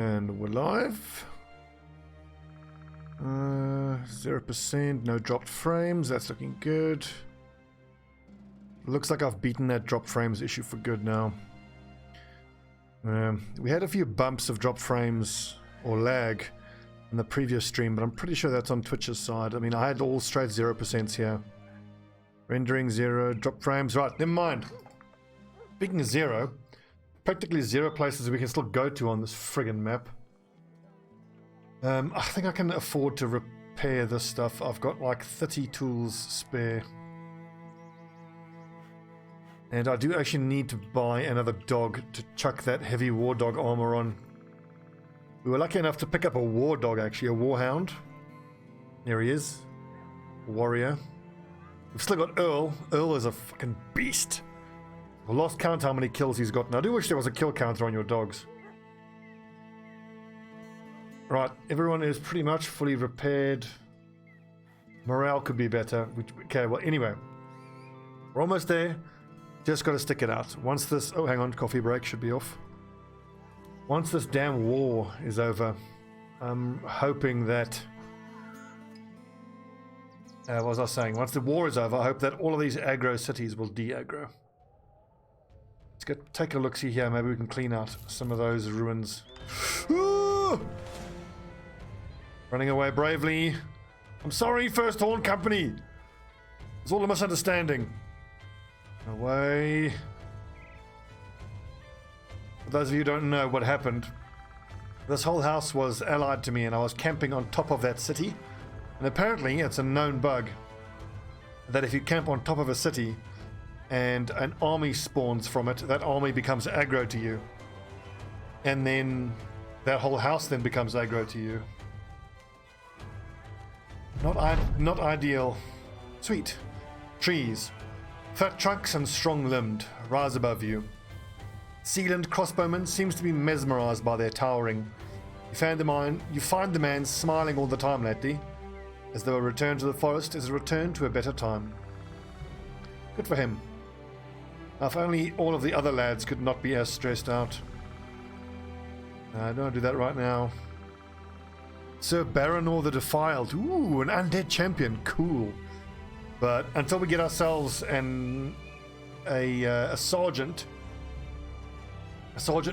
And we're live. 0%, no dropped frames. That's looking good. Looks like I've beaten that drop frames issue for good now. We had a few bumps of drop frames or lag in the previous stream, but I'm pretty sure that's on Twitch's side. I mean, I had all straight 0% here. Rendering 0, drop frames. Right, never mind. Speaking of 0, practically 0 places we can still go to on this friggin' map. I think I can afford to repair this stuff. I've got like 30 tools spare. And I do actually need to buy another dog to chuck that heavy war dog armor on. We were lucky enough to pick up a war dog, actually, a warhound. There he is. A warrior. We've still got Earl. Earl is a fucking beast. I lost count how many kills he's got. Now, I do wish there was a kill counter on your dogs. Right, everyone is pretty much fully repaired. Morale could be better. Okay, well, anyway. We're almost there. Just got to stick it out. Once this... Oh, hang on. Coffee break should be off. Once this damn war is over, I'm hoping that... what was I saying? Once the war is over, I hope that all of these aggro cities will de-aggro. Let's take a look-see here. Maybe we can clean out some of those ruins. Running away bravely. I'm sorry, First Horn Company. It's all a misunderstanding. Away. For those of you who don't know what happened, this whole house was allied to me and I was camping on top of that city. And apparently it's a known bug that if you camp on top of a city and an army spawns from it, that army becomes aggro to you. And then that whole house then becomes aggro to you. Not ideal. Sweet. Trees. Fat trunks and strong-limbed rise above you. Sealand crossbowman seems to be mesmerized by their towering. You find the man smiling all the time lately, as though a return to the forest is a return to a better time. Good for him. Now, if only all of the other lads could not be as stressed out. I don't want to do that right now. Sir Baranor the Defiled. Ooh, an undead champion. Cool. But until we get ourselves a sergeant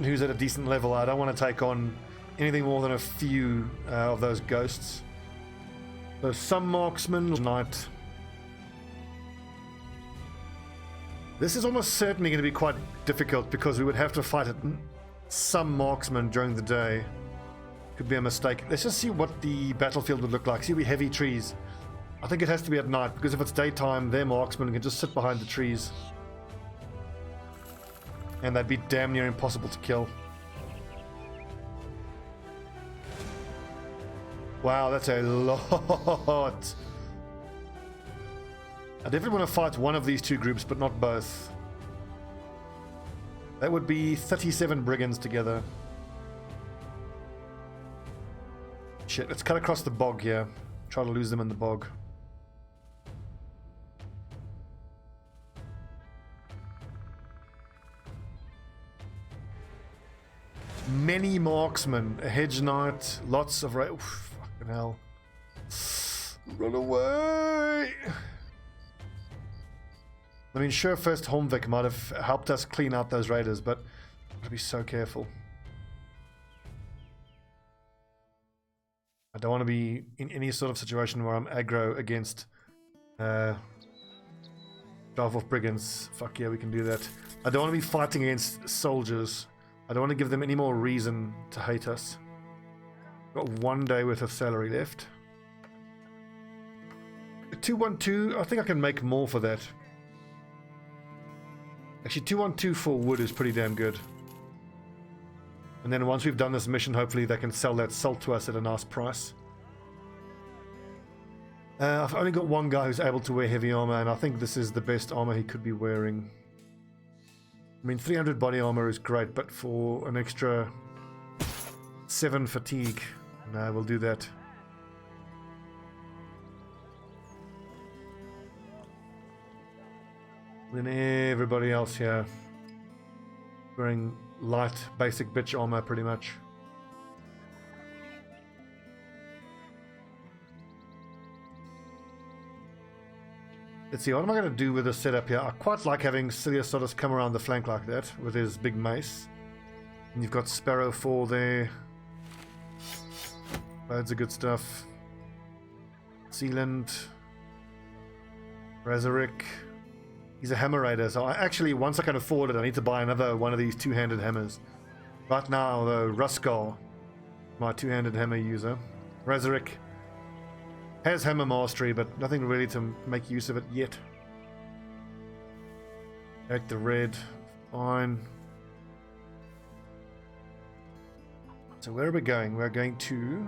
who's at a decent level, I don't want to take on anything more than a few of those ghosts. So some marksmen tonight. This is almost certainly going to be quite difficult because we would have to fight some marksmen during the day. Could be a mistake. Let's just see what the battlefield would look like. See, we heavy trees. I think it has to be at night because if it's daytime, their marksmen can just sit behind the trees. And they'd be damn near impossible to kill. Wow, that's a lot. I definitely want to fight one of these two groups, but not both. That would be 37 brigands together. Shit, let's cut across the bog here. Try to lose them in the bog. Many marksmen, a hedge knight, lots of fucking hell. Run away! I mean, sure, first Holmvik might have helped us clean out those raiders, but I've got to be so careful. I don't want to be in any sort of situation where I'm aggro against drive-off brigands. Fuck yeah, we can do that. I don't want to be fighting against soldiers. I don't want to give them any more reason to hate us. Got 1 day worth of salary left. 212, I think I can make more for that. Actually, 212 for wood is pretty damn good. And then once we've done this mission, hopefully they can sell that salt to us at a nice price. I've only got one guy who's able to wear heavy armor, and I think this is the best armor he could be wearing. I mean, 300 body armor is great, but for an extra 7 fatigue, no, we'll do that. Then everybody else here wearing light, basic bitch armor, pretty much. Let's see, what am I going to do with this setup here? I quite like having Ciliosotis come around the flank like that with his big mace. And you've got Sparrow 4 there. Loads of good stuff. Sealand. Razoric. He's a hammer raider, so I actually, once I can afford it, I need to buy another one of these two-handed hammers. Right now, though, Ruskal, my two-handed hammer user. Razoric has hammer mastery, but nothing really to make use of it yet. Take the red. Fine. So where are we going? We're going to...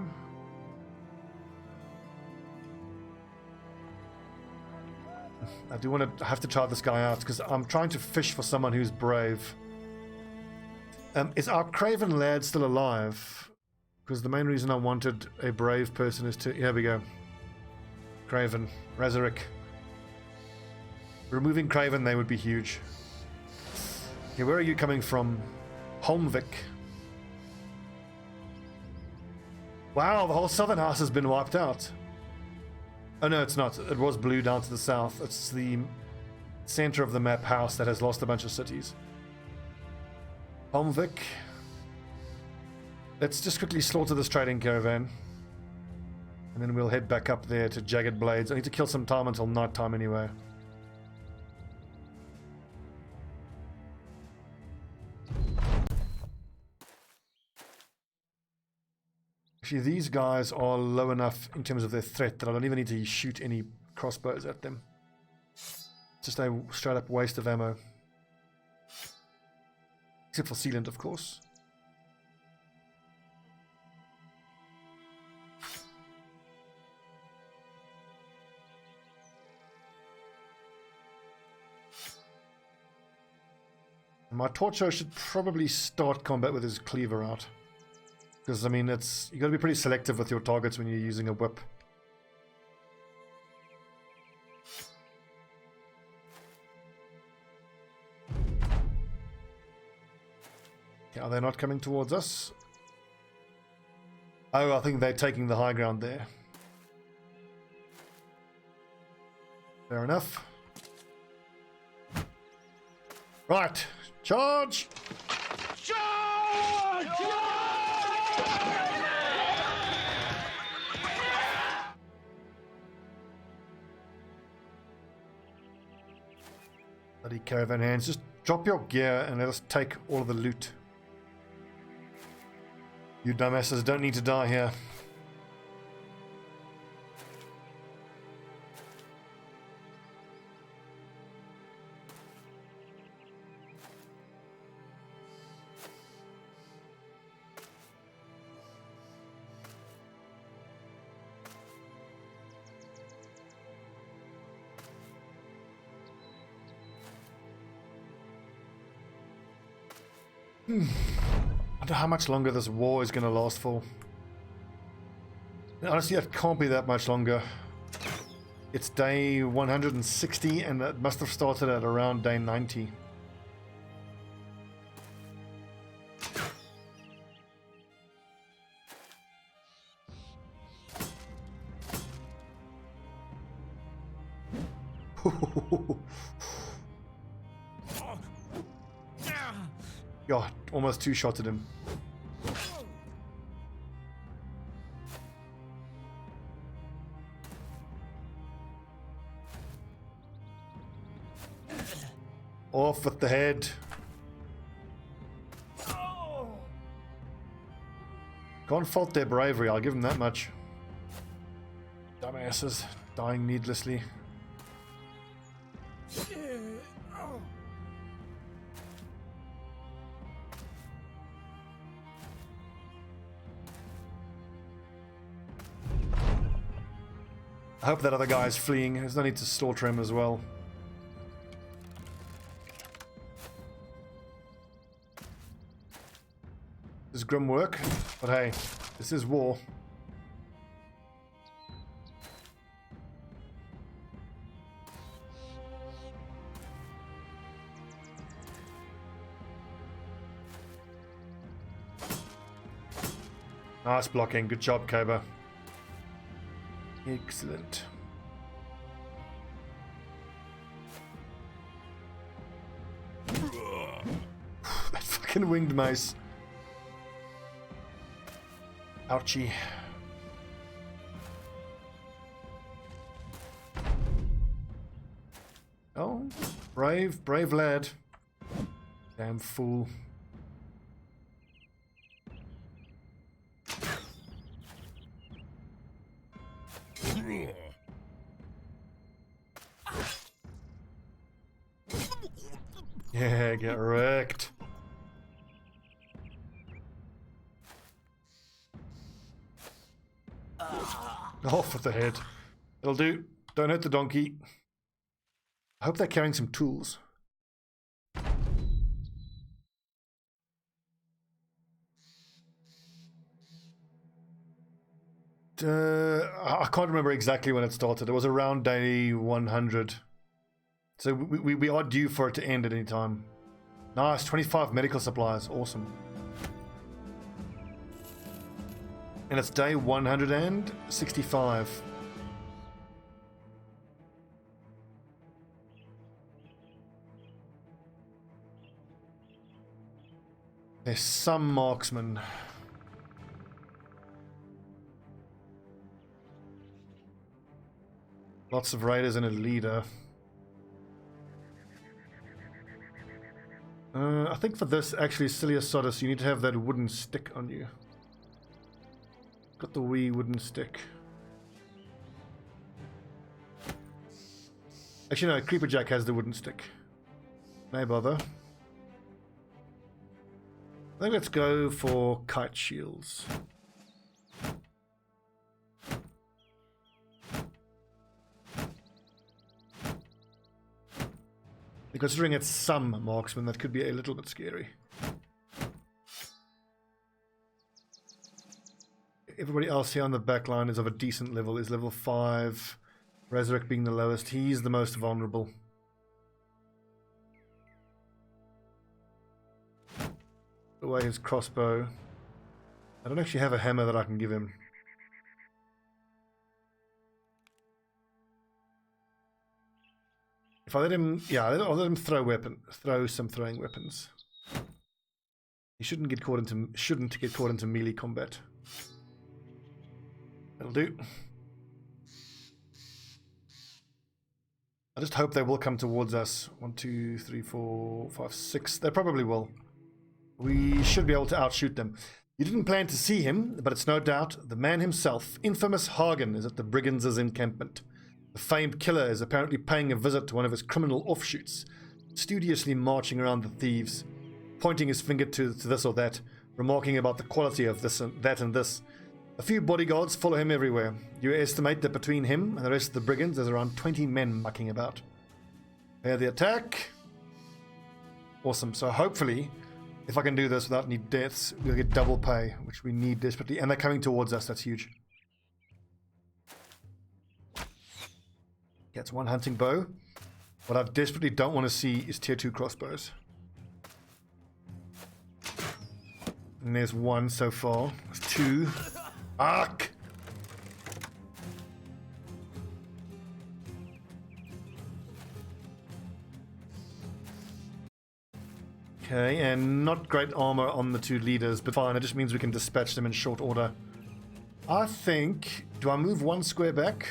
I do want to have to try this guy out because I'm trying to fish for someone who's brave. Is our Craven lad still alive? Because the main reason I wanted a brave person is to... Here we go. Craven. Razoric. Removing Craven, they would be huge. Okay, where are you coming from? Holmvik. Wow, the whole southern house has been wiped out. Oh no, it's not. It was blue down to the south. It's the center of the map house that has lost a bunch of cities. Holmvik. Let's just quickly slaughter this trading caravan. And then we'll head back up there to Jagged Blades. I need to kill some time until night time anyway. Actually, these guys are low enough in terms of their threat that I don't even need to shoot any crossbows at them. Just a straight up waste of ammo. Except for sealant, of course. My Torcho should probably start combat with his cleaver out. Because, I mean, you got to be pretty selective with your targets when you're using a whip. Okay, are they not coming towards us? Oh, I think they're taking the high ground there. Fair enough. Right. Charge! Charge! Bloody caravan hands, just drop your gear and let us take all of the loot. You dumbasses don't need to die here. I wonder how much longer this war is going to last for. Honestly, it can't be that much longer. It's day 160 and it must have started at around day 90. God, almost two-shotted him. Off with the head. Can't fault their bravery, I'll give them that much. Dumbasses, dying needlessly. I hope that other guy is fleeing. There's no need to slaughter him as well. This is grim work, but hey, this is war. Nice blocking. Good job, Koba. Excellent. fucking winged mace. Ouchie. Oh, brave lad. Damn fool. Yeah, get wrecked. Off with the head. It'll do. Don't hurt the donkey. I hope they're carrying some tools. I can't remember exactly when it started. It was around day 100. So we are due for it to end at any time. Nice, 25 medical supplies. Awesome. And it's day 165. There's some marksmen. Lots of raiders and a leader. I think for this, actually, Cilia Sodus, you need to have that wooden stick on you. Got the wee wooden stick. Actually, no, Creeper Jack has the wooden stick. No bother. I think let's go for kite shields. Considering it's some marksman, that could be a little bit scary. Everybody else here on the back line is of a decent level, is level 5. Resurrect being the lowest. He's the most vulnerable. Put away his crossbow. I don't actually have a hammer that I can give him. If I let him, yeah, I'll let him throw some throwing weapons. He shouldn't get caught into melee combat. That'll do. I just hope they will come towards us. 1, 2, 3, 4, 5, 6. They probably will. We should be able to outshoot them. You didn't plan to see him, but it's no doubt the man himself, infamous Hagen, is at the brigands' encampment. The famed killer is apparently paying a visit to one of his criminal offshoots, studiously marching around the thieves, pointing his finger to this or that, remarking about the quality of this and that and this. A few bodyguards follow him everywhere. You estimate that between him and the rest of the brigands, there's around 20 men mucking about. Prepare the attack. Awesome. So hopefully, if I can do this without any deaths, we'll get double pay, which we need desperately. And they're coming towards us. That's huge. Gets one hunting bow. What I desperately don't want to see is tier 2 crossbows. And there's one so far. There's 2. Ark! Okay, and not great armor on the 2 leaders, but fine. It just means we can dispatch them in short order. I think... Do I move 1 square back?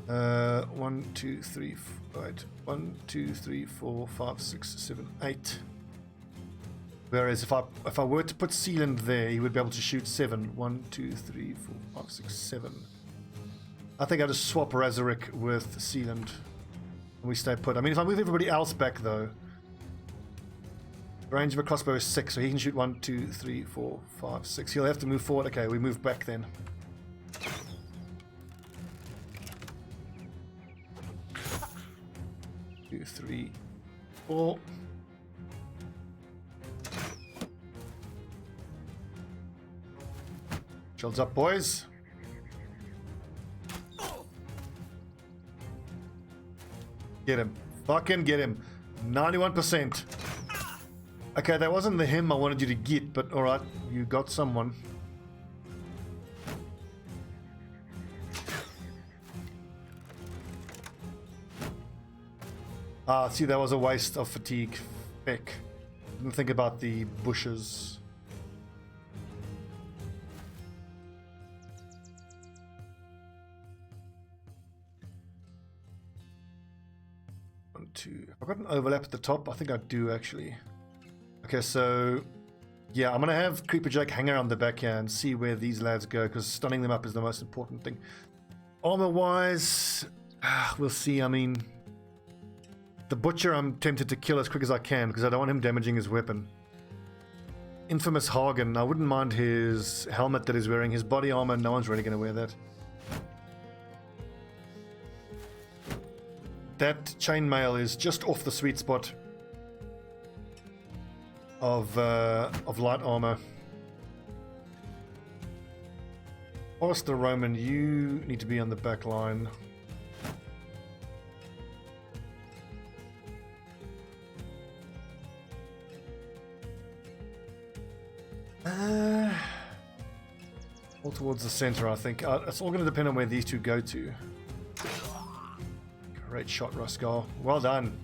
1, 2, 3, right. 1, 2, 3, 4, 5, 6, 7, 8. Whereas if I were to put Sealand there, he would be able to shoot 7. 1, 2, 3, 4, 5, 6, 7. I think I'll just swap Razoric with Sealand. And we stay put. I mean, if I move everybody else back, though, the range of a crossbow is 6, so he can shoot 1, 2, 3, 4, 5, 6. He'll have to move forward. Okay, we move back then. 2, 3, 4. Shields up, boys. Get him. Fucking get him. 91%. Okay, that wasn't the him I wanted you to get, but alright, you got someone. Ah, see, that was a waste of fatigue. pick. Didn't think about the bushes. One, two. I've got an overlap at the top. I think I do actually. Okay, so yeah, I'm gonna have Creeper Jack hang around the back here and see where these lads go, because stunning them up is the most important thing. Armor wise, we'll see. I mean, the Butcher I'm tempted to kill as quick as I can because I don't want him damaging his weapon. Infamous Hagen, I wouldn't mind his helmet that he's wearing. His body armor, no one's really going to wear that. That chainmail is just off the sweet spot of light armor. Forrester Roman, you need to be on the back line. All towards the center, I think. It's all going to depend on where these two go to. Great shot, Ruskar. Well done.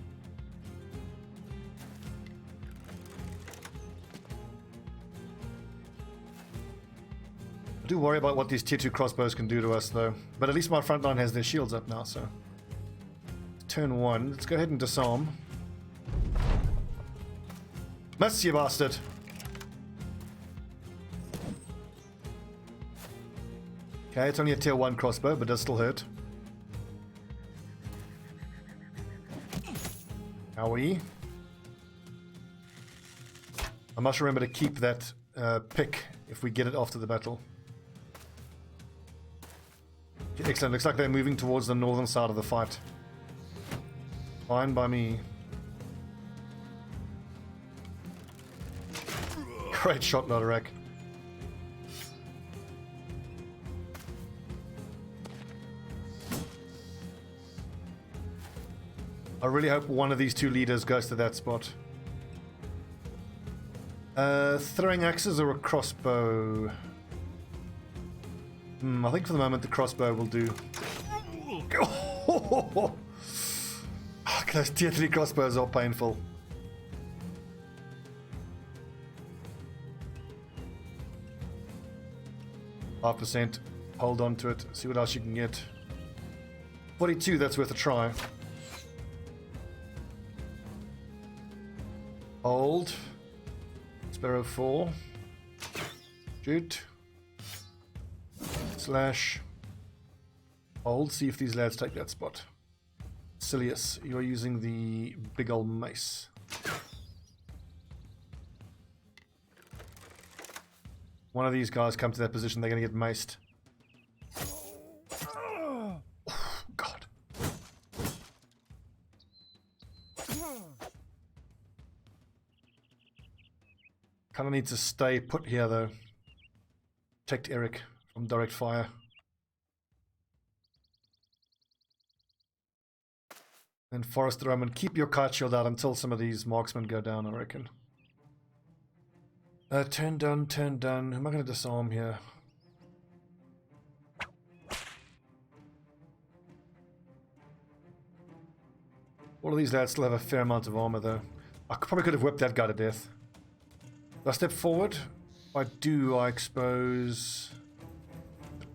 I do worry about what these tier 2 crossbows can do to us, though. But at least my front line has their shields up now, so... Turn 1. Let's go ahead and disarm. Miss, you bastard! Okay, it's only a tier 1 crossbow, but does still hurt. Owie. I must remember to keep that pick if we get it after the battle. Excellent, looks like they're moving towards the northern side of the fight. Fine by me. Great shot, Lodorak. I really hope one of these two leaders goes to that spot. Throwing axes or a crossbow? I think for the moment the crossbow will do. Oh, those tier 3 crossbows are painful. %. Hold on to it. See what else you can get. 42, that's worth a try. Hold. Sparrow 4. Shoot. Slash. Hold. See if these lads take that spot. Silius, you're using the big old mace. One of these guys come to that position, they're going to get maced. Oh, God. Kind of needs to stay put here, though. Protect Eric from direct fire. And Forrester Roman, keep your kite shield out until some of these marksmen go down, I reckon. Turn done, turn done. Who am I going to disarm here? All of these lads still have a fair amount of armor, though. I probably could have whipped that guy to death. Do I step forward? If I do, I expose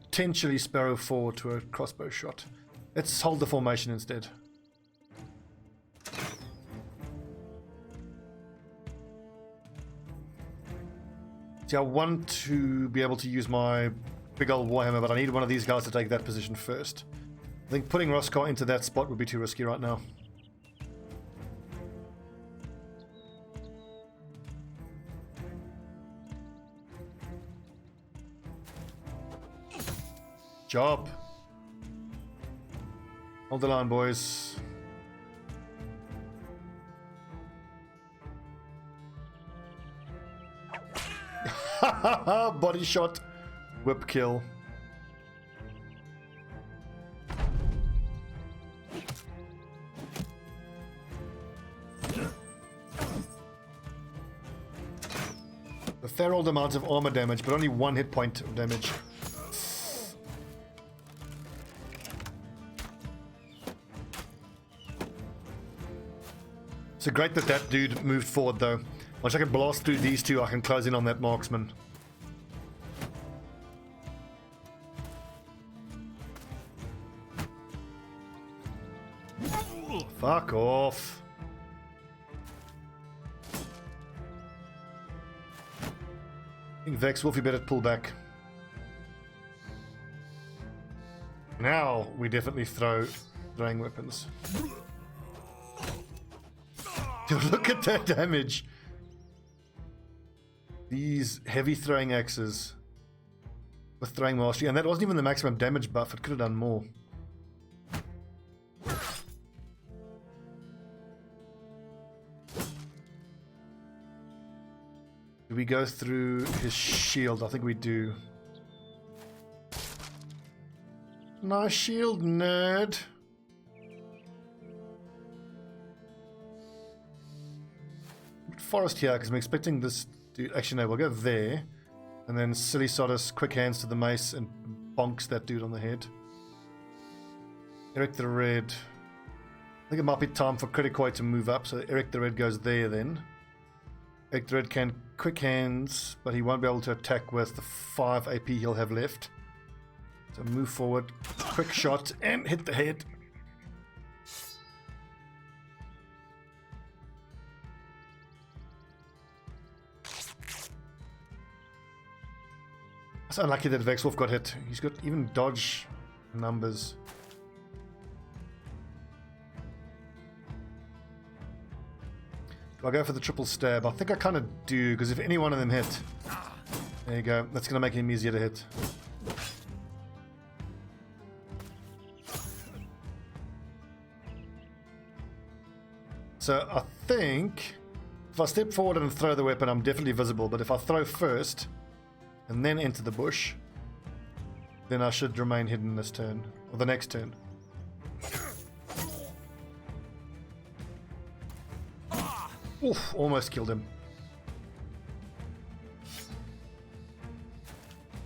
potentially Sparrow 4 to a crossbow shot. Let's hold the formation instead. See, I want to be able to use my big old Warhammer, but I need one of these guys to take that position first. I think putting Roskar into that spot would be too risky right now. Job. Hold the line, boys. Body shot. Whip kill. A fair old amount of armor damage, but only 1 hit point of damage. So great that that dude moved forward though. Once I can blast through these two, I can close in on that marksman. Fuck off. I think Vex Wolf, you better pull back. Now we definitely throwing weapons. Dude, look at that damage. These heavy throwing axes with throwing mastery, and that wasn't even the maximum damage buff. It could have done more. Do we go through his shield? I think we do. Nice shield, nerd. Forest here, because I'm expecting this to... Actually, no, we'll go there. And then Silly Sodus, quick hands to the mace, and bonks that dude on the head. Eric the Red. I think it might be time for Criticoi to move up, so Eric the Red goes there then. Eric the Red can quick hands, but he won't be able to attack with the 5 AP he'll have left. So move forward, quick shot, and hit the head. It's unlucky that Vex Wolf got hit. He's got even dodge numbers. Do I go for the triple stab? I think I kind of do, because if any one of them hit... There you go. That's going to make him easier to hit. So I think... If I step forward and throw the weapon, I'm definitely visible. But if I throw first... and then enter the bush, then I should remain hidden this turn, or the next turn. Oof, almost killed him.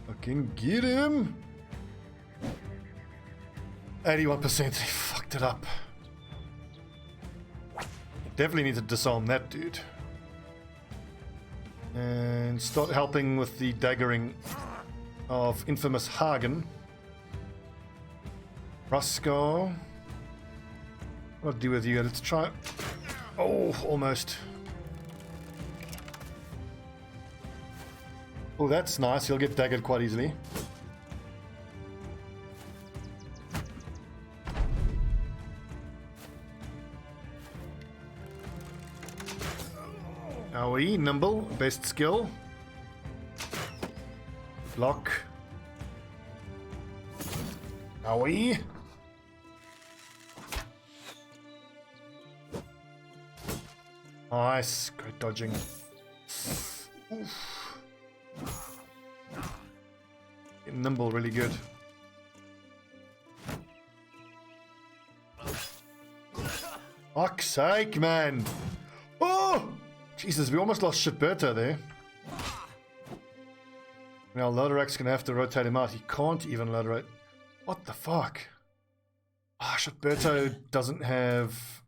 Fucking get him! 81%, he fucked it up. Definitely need to disarm that dude. And start helping with the daggering of infamous Hagen. Ruskar. What do I do with you? Let's try. Oh, almost. Oh, that's nice. He'll get daggered quite easily. Owie, nimble, best skill. Block. Owie. Nice, great dodging. Oof. Nimble, really good. Fuck's sake, man. Oh! Jesus, we almost lost Shitberto there. Now Lodorak's gonna have to rotate him out. He can't even Lodorate. What the fuck? Ah, Shitberto doesn't have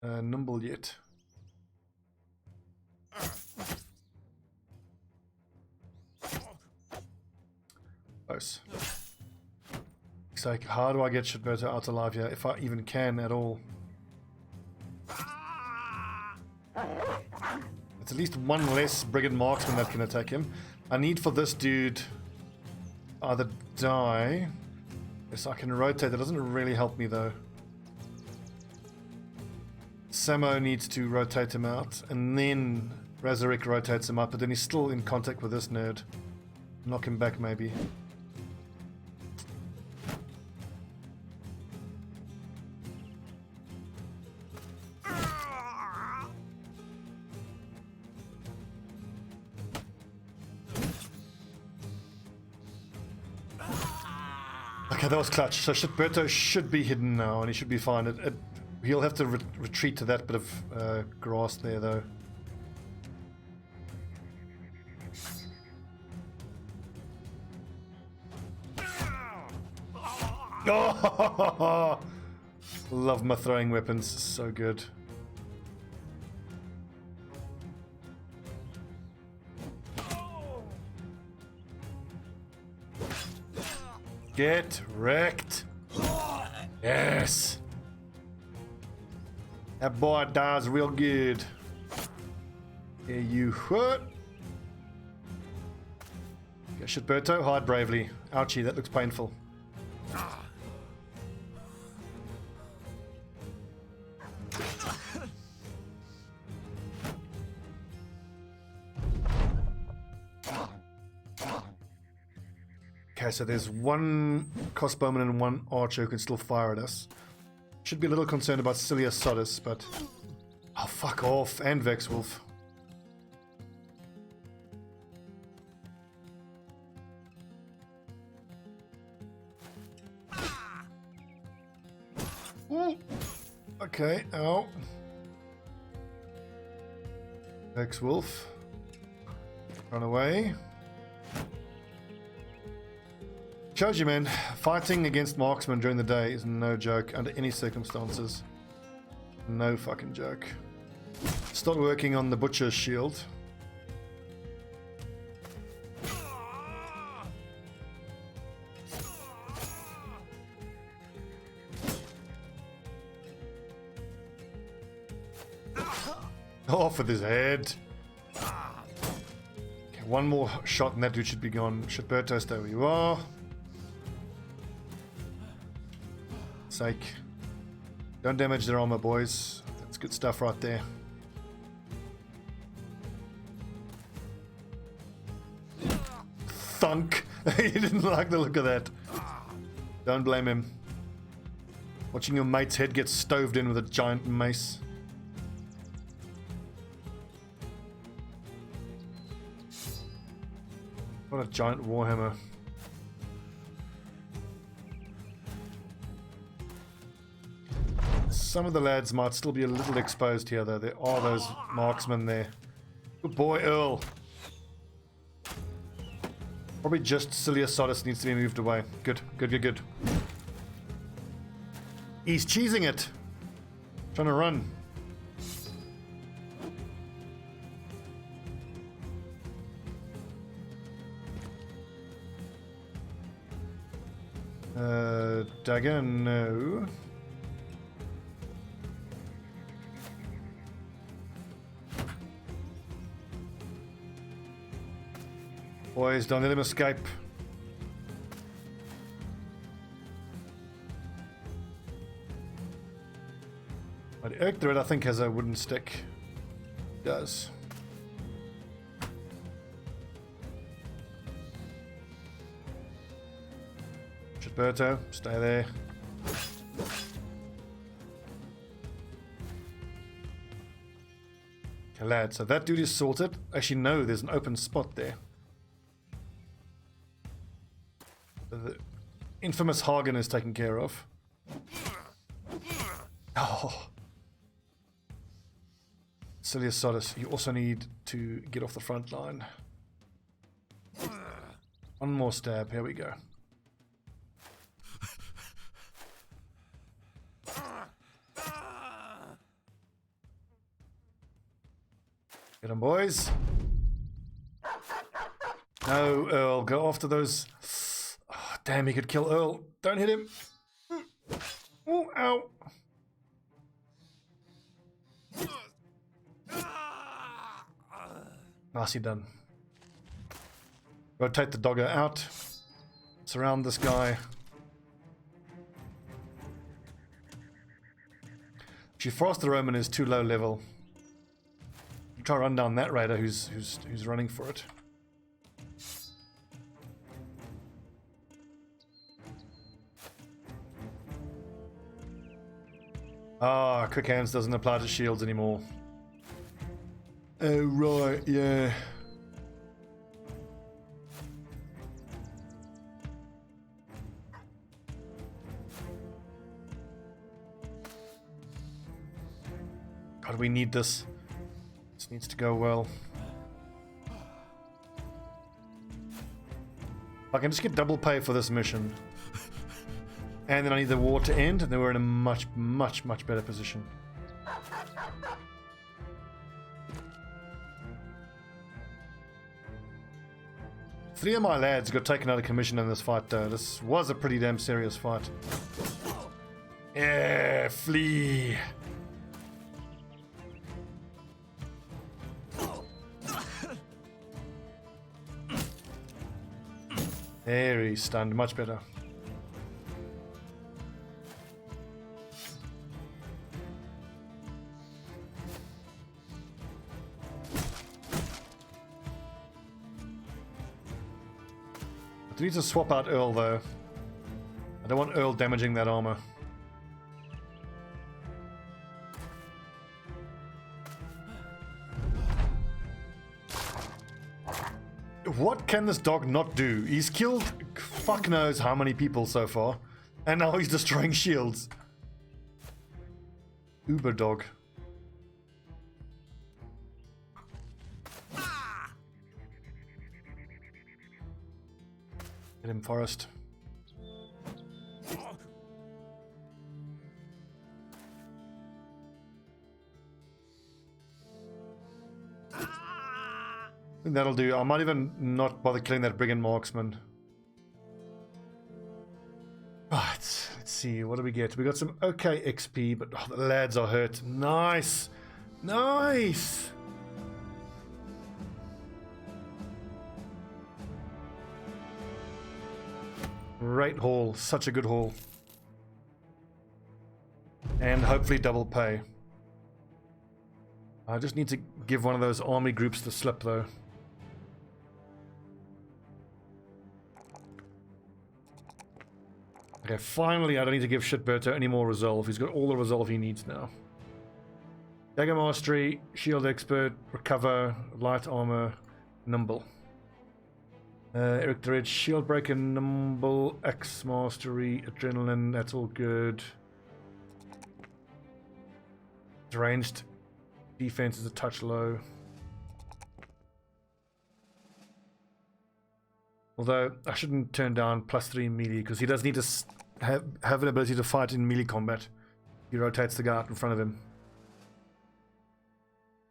Nimble yet. Close. It's like, how do I get Shitberto out alive here, if I even can at all? It's at least one less brigand marksman that can attack him. I need for this dude either die. Yes, I can rotate. That doesn't really help me though. Samo needs to rotate him out, and then Razorek rotates him out, but then he's still in contact with this nerd. Knock him back maybe. Okay, that was clutch. So Shitberto should be hidden now, and he should be fine. He'll have to retreat to that bit of grass there, though. Oh! Love my throwing weapons. So good. Get wrecked. Yes. That boy dies real good. Yeah, you what? Okay, Shitberto, hide bravely. Ouchie, that looks painful. Okay, so there's one crossbowman and one archer who can still fire at us. Should be a little concerned about Cilia Sodus, but... Oh, fuck off. And Vexwolf. Ooh. Okay, ow. Vexwolf. Run away. Shows you, man, fighting against marksmen during the day is no joke under any circumstances. No fucking joke. Start working on the butcher's shield. Off with his head. Okay, one more shot and that dude should be gone. Shitberto, stay where you are. Sake. Don't damage their armor, boys. That's good stuff right there. Thunk. He didn't like the look of that. Don't blame him. Watching your mate's head get stoved in with a giant mace. What a giant warhammer. Some of the lads might still be a little exposed here, though. There are those marksmen there. Good boy, Earl. Probably just Cilia Sodus needs to be moved away. Good, good, good, good. He's cheesing it. Trying to run. Dagger, no. Boys, don't let him escape. But Erk the Red, I think, has a wooden stick. It does. Shitberto, stay there. Okay, lad, so that dude is sorted. Actually, no, there's an open spot there. The infamous Hagen is taken care of. Oh. Cilia Sodus, you also need to get off the front line. One more stab, here we go. Get them, boys. No, Earl, go after those. Oh, damn, he could kill Earl. Don't hit him. Oh, ow. Nicely done. Rotate the dogger out. Surround this guy. Frost the Roman is too low level. Try to run down that raider who's running for it. Ah, quick hands doesn't apply to shields anymore. Oh right, yeah. God, we need this. This needs to go well. I can just get double pay for this mission. And then I need the war to end, and then we're in a much, much, much better position. 3 of my lads got taken out of commission in this fight, though. This was a pretty damn serious fight. Yeah, flee. There, he's stunned. Much better. I need to swap out Earl, though. I don't want Earl damaging that armor. What can this dog not do? He's killed fuck knows how many people so far, and now he's destroying shields. Uber dog. Get him, Forest. I think that'll do. I might even not bother killing that brigand marksman. Right, let's see. What do we get? We got some okay XP, but the lads are hurt. Nice. Nice. Great haul. Such a good haul. And hopefully double pay. I just need to give one of those army groups the slip, though. Okay, finally I don't need to give Shitberto any more resolve. He's got all the resolve he needs now. Dagger Mastery, Shield Expert, Recover, Light Armor, Nimble. Eric the Red, Shield Breaker, Nimble, Axe Mastery, Adrenaline, that's all good. Ranged defense is a touch low. Although I shouldn't turn down +3 melee because he does need to have an ability to fight in melee combat. He rotates the guy out in front of him.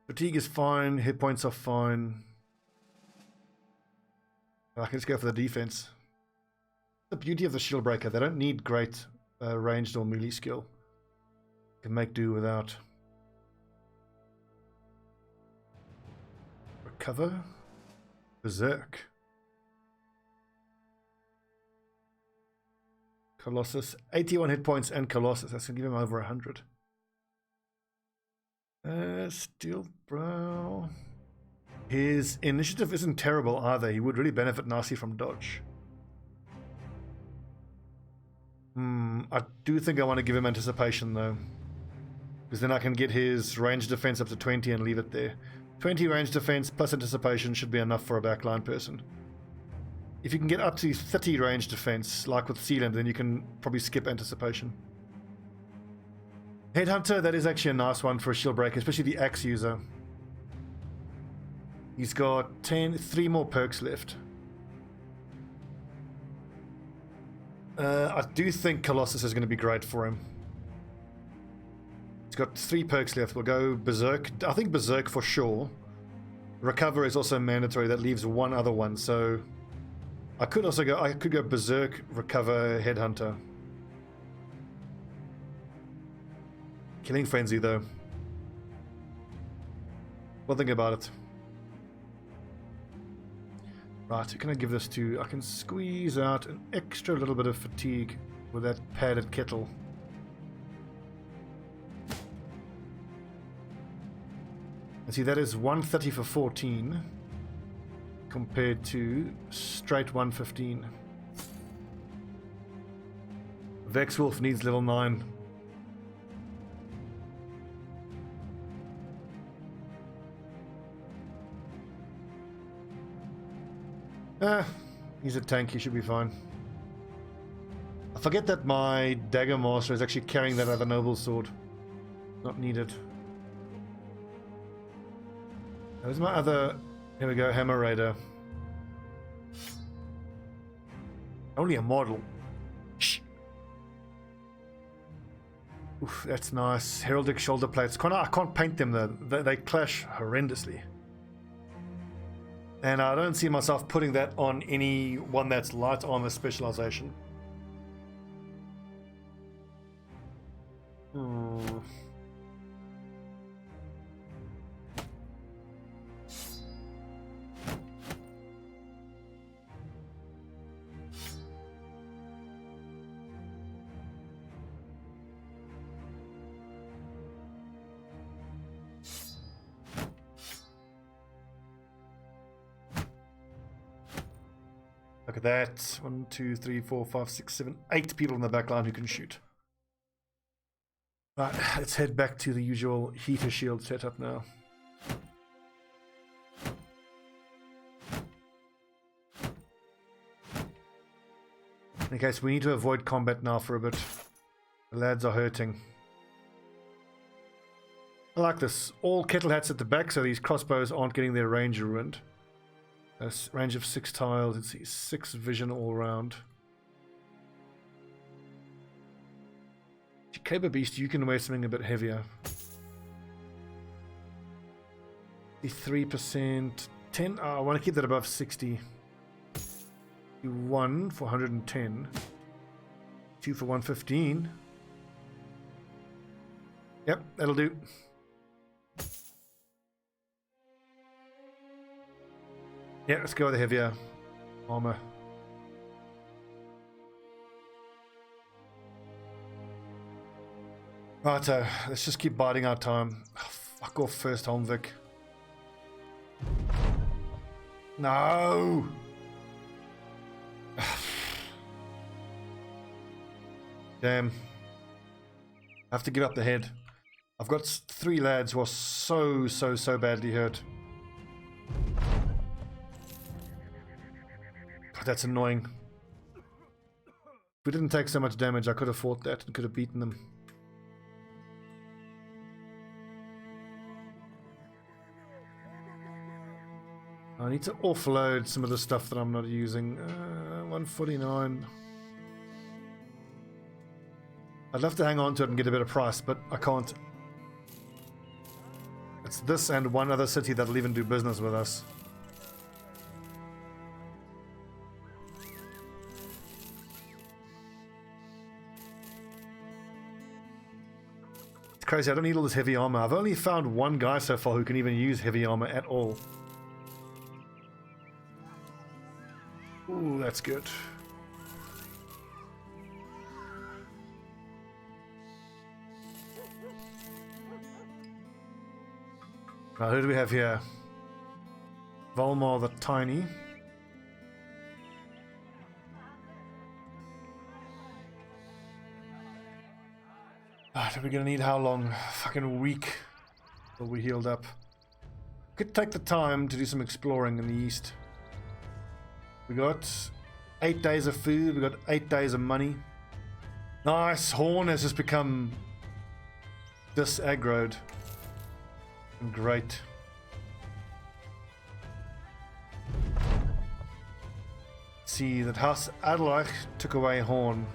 Fatigue is fine, hit points are fine. I can just go for the defense. The beauty of the Shield Breaker, they don't need great ranged or melee skill. Can make do without. Recover. Berserk. Colossus. 81 hit points and Colossus. That's going to give him over 100. Steel Brow. His initiative isn't terrible either. He would really benefit nicely from dodge. I do think I want to give him anticipation though. Because then I can get his range defense up to 20 and leave it there. 20 range defense plus anticipation should be enough for a backline person. If you can get up to 30 range defense, like with Sealand, then you can probably skip anticipation. Headhunter, that is actually a nice one for a shield breaker, especially the axe user. He's got 3 more perks left. I do think Colossus is going to be great for him. He's got 3 perks left. We'll go Berserk. I think Berserk for sure. Recover is also mandatory. That leaves one other one. So I could also go. I could go Berserk, Recover, Headhunter. Killing Frenzy though. Well, think about it. Right, who can I give this to? I can squeeze out an extra little bit of fatigue with that padded kettle. And see, that is 130 for 14 compared to straight 115. Vexwolf needs level 9. He's a tank, he should be fine. I forget that my Dagger Master is actually carrying that other noble sword. Not needed. Where's my other... Here we go, Hammer Raider. Only a model. Shh. Oof, that's nice. Heraldic shoulder plates. I can't paint them though. They clash horrendously. And I don't see myself putting that on any one that's light armor specialization. Look at that. 1, 2, 3, 4, 5, 6, 7, 8 people in the back line who can shoot. Right, let's head back to the usual heater shield setup now. Okay, so we need to avoid combat now for a bit. The lads are hurting. I like this. All kettle hats at the back, so these crossbows aren't getting their range ruined. A range of 6 tiles. Let's see, 6 vision all round. Caber Beast, you can wear something a bit heavier. 3%, 10. Oh, I want to keep that above 60. 1 for 110. 2 for 115. Yep, that'll do. Yeah, let's go with the heavier armor. Righto, let's just keep biding our time. Oh, fuck off first, Holmvik. No! Damn. I have to give up the head. I've got 3 lads who are so badly hurt. That's annoying. If we didn't take so much damage, I could have fought that and could have beaten them. I need to offload some of the stuff that I'm not using. 149. I'd love to hang on to it and get a better price, but I can't. It's this and one other city that'll even do business with us. It's crazy, I don't need all this heavy armor. I've only found one guy so far who can even use heavy armor at all. Ooh, that's good. Now, who do we have here? Volmar the Tiny. Right, are we gonna need how long? Fucking a week till we healed up. Could take the time to do some exploring in the east. We got 8 days of food, we got 8 days of money. Nice, Horn has just become dis-aggroed. Great. See that House Adelreich took away Horn.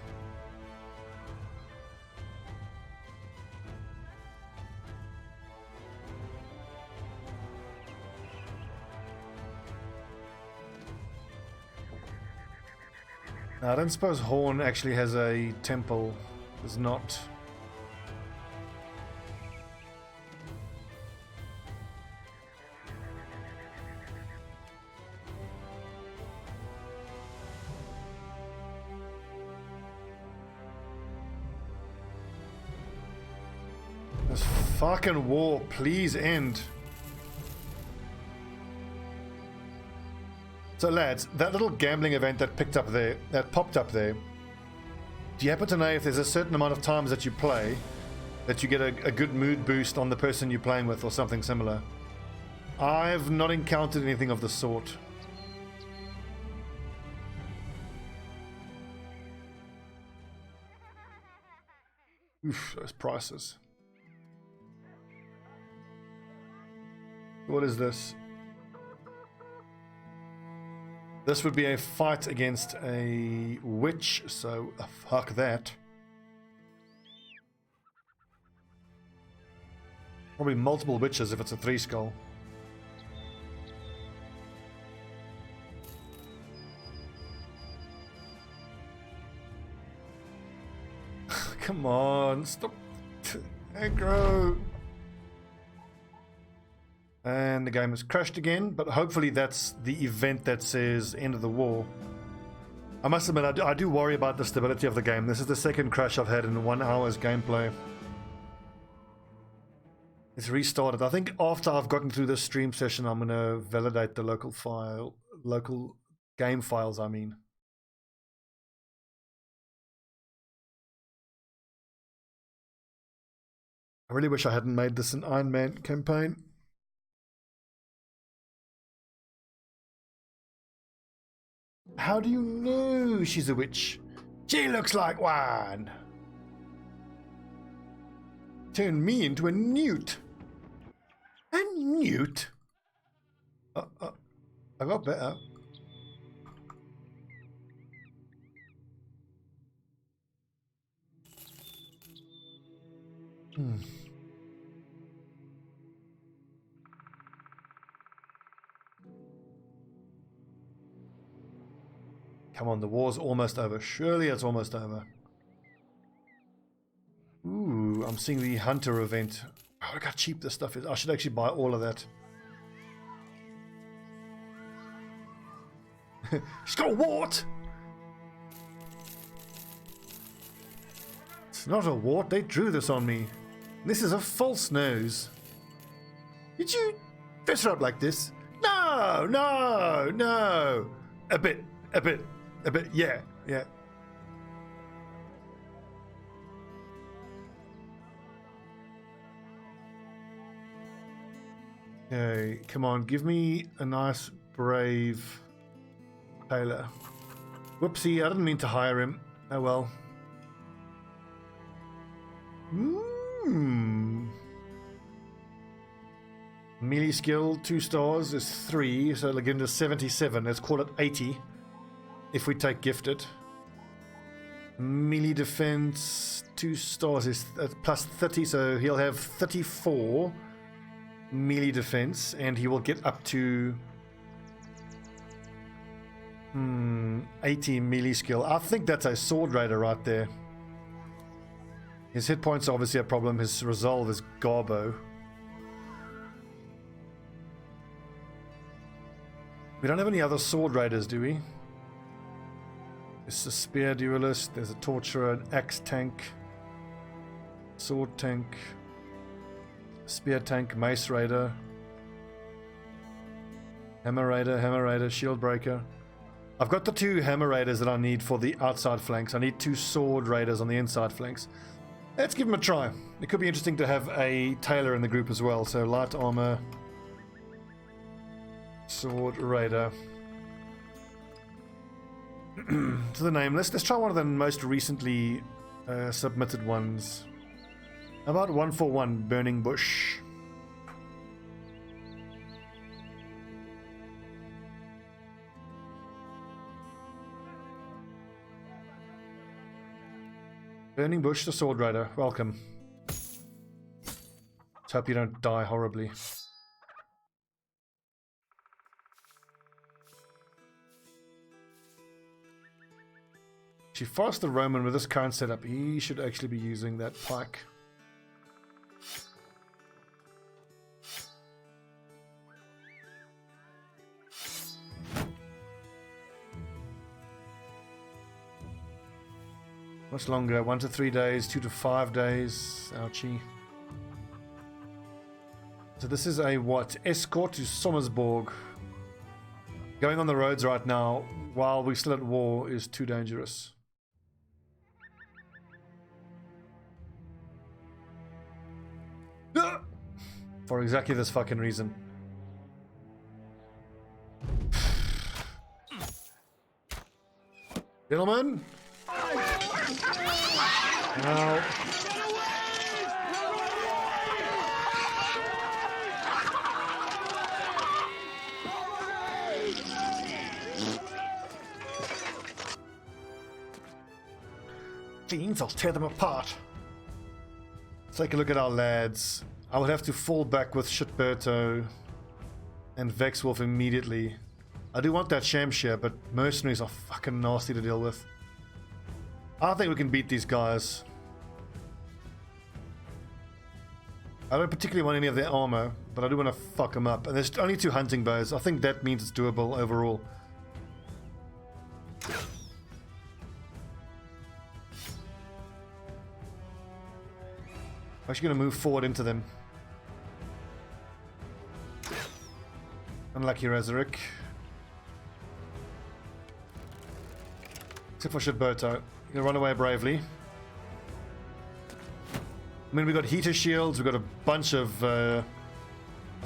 Now, I don't suppose Horn actually has a temple. Does not. This fucking war, please end. So lads, that little gambling event that popped up there, do you happen to know if there's a certain amount of times that you play that you get a good mood boost on the person you're playing with or something similar? I've not encountered anything of the sort. Oof, those prices. What is this? This would be a fight against a witch, so fuck that. Probably multiple witches if it's a 3 skull. come on, stop. Aggro. And the game has crashed again, but hopefully that's the event that says end of the war. I must admit, I do worry about the stability of the game. This is the second crash I've had in 1 hour's gameplay. It's restarted. I think after I've gotten through this stream session, I'm going to validate the local game files, I mean. I really wish I hadn't made this an Iron Man campaign. How do you know she's a witch? She looks like one. Turn me into a newt. A newt? I got better. Come on, the war's almost over. Surely it's almost over. Ooh, I'm seeing the hunter event. Oh, look how cheap this stuff is. I should actually buy all of that. She's got a wart! It's not a wart. They drew this on me. This is a false nose. Did you dress her up like this? No, no, no. A bit, yeah. Okay, come on, give me a nice, brave tailor. Whoopsie, I didn't mean to hire him. Oh well. Melee skill, 2 stars is 3, so it'll get into 77. Let's call it 80 if we take gifted. Melee defense, 2 stars is plus 30, so he'll have 34 melee defense, and he will get up to 80 melee skill. I think that's a sword raider right there. His hit points are obviously a problem. His resolve is garbo. We don't have any other sword raiders, do we? There's a spear duelist, there's a torturer, an axe tank, sword tank, spear tank, mace raider, hammer raider, shield breaker. I've got the 2 hammer raiders that I need for the outside flanks. I need 2 sword raiders on the inside flanks. Let's give them a try. It could be interesting to have a tailor in the group as well. So light armor, sword raider. To the name list, let's try one of the most recently submitted ones. How about 141 Burning Bush? Burning Bush, the sword rider, welcome. Let's hope you don't die horribly. She forced the Roman with this current setup. He should actually be using that pike. Much longer, 1 to 3 days, 2 to 5 days. Ouchie. So this is a what? Escort to Sommersborg. Going on the roads right now while we're still at war is too dangerous. For exactly this fucking reason. Gentlemen. Now. Fiends, I'll tear them apart. Let's take a look at our lads. I would have to fall back with Shitberto and Vexwolf immediately. I do want that Shamshire, but mercenaries are fucking nasty to deal with. I think we can beat these guys. I don't particularly want any of their armor, but I do want to fuck them up. And there's only 2 hunting bows. I think that means it's doable overall. I'm actually going to move forward into them. Unlucky Resurrect. Except for Shitboto. You're going to run away bravely. I mean, we've got heater shields, we've got a bunch of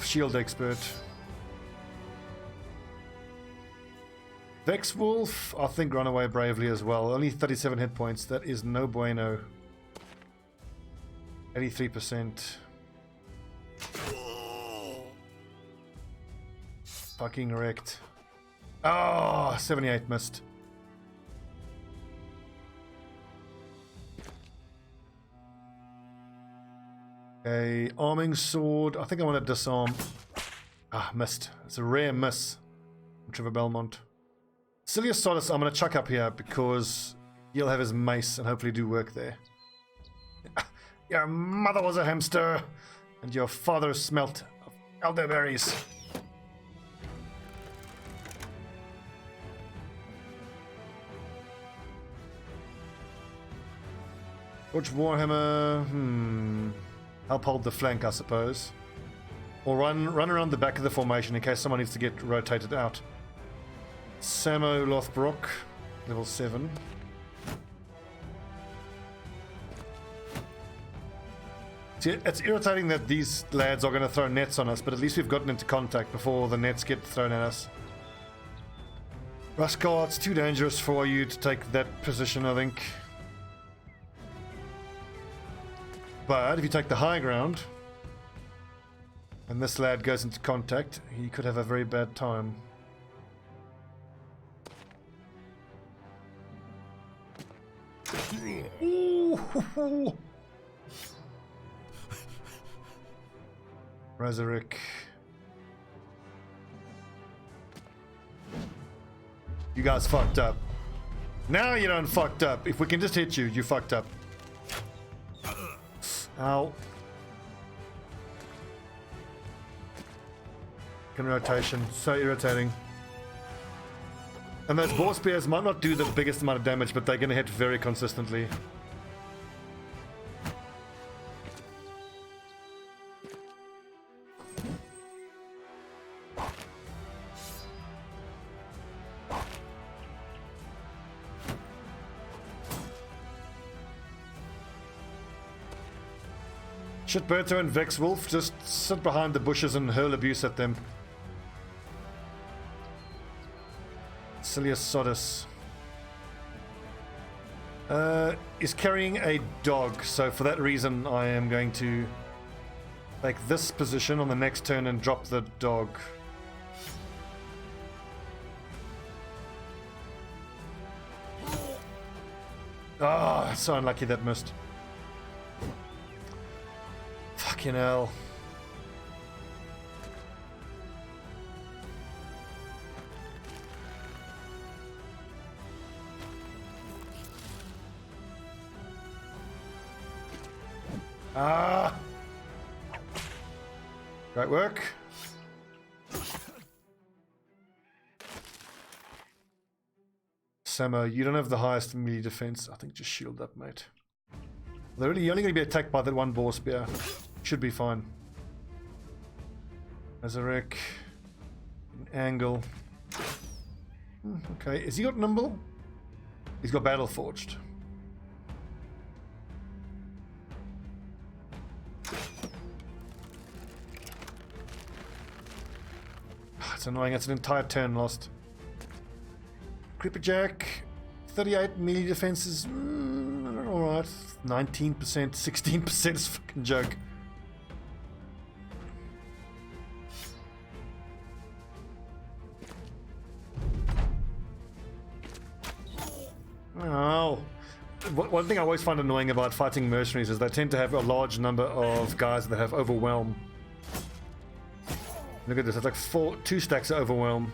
shield expert. Vex Wolf, I think run away bravely as well. Only 37 hit points. That is no bueno. 83%. Fucking wrecked. Oh, 78 missed. Okay, arming sword. I think I want to disarm. Ah, missed. It's a rare miss from Trevor Belmont. Silius Sodus, I'm going to chuck up here because he'll have his mace and hopefully do work there. Your mother was a hamster and your father smelt of elderberries. George Warhammer, help hold the flank, I suppose. Or run around the back of the formation in case someone needs to get rotated out. Samo Lothbrok, level 7. See, it's irritating that these lads are going to throw nets on us, but at least we've gotten into contact before the nets get thrown at us. Ruskar, it's too dangerous for you to take that position, I think. But if you take the high ground, and this lad goes into contact, he could have a very bad time. Ooh. Resurrect. You guys fucked up. Now you done fucked up. If we can just hit you, you fucked up. Ow. Rotation, so irritating. And those boar spears might not do the biggest amount of damage, but they're going to hit very consistently. Shitberto and Vex Wolf just sit behind the bushes and hurl abuse at them. Silius Sodus is carrying a dog, so for that reason I am going to take this position on the next turn and drop the dog. Ah, oh, so unlucky that missed. Fucking hell. Ah! Great work. Samo, you don't have the highest melee defense. I think just shield up, mate. You're only going to be attacked by that one boar spear. Should be fine. Resurrect. Angle. Okay, has he got nimble? He's got battle forged. It's annoying, it's an entire turn lost. Creeper Jack, 38 melee defenses. Alright, 19%, 16% is a fucking joke. Oh. One thing I always find annoying about fighting mercenaries is they tend to have a large number of guys that have overwhelm. Look at this, it's like 2 stacks of overwhelm.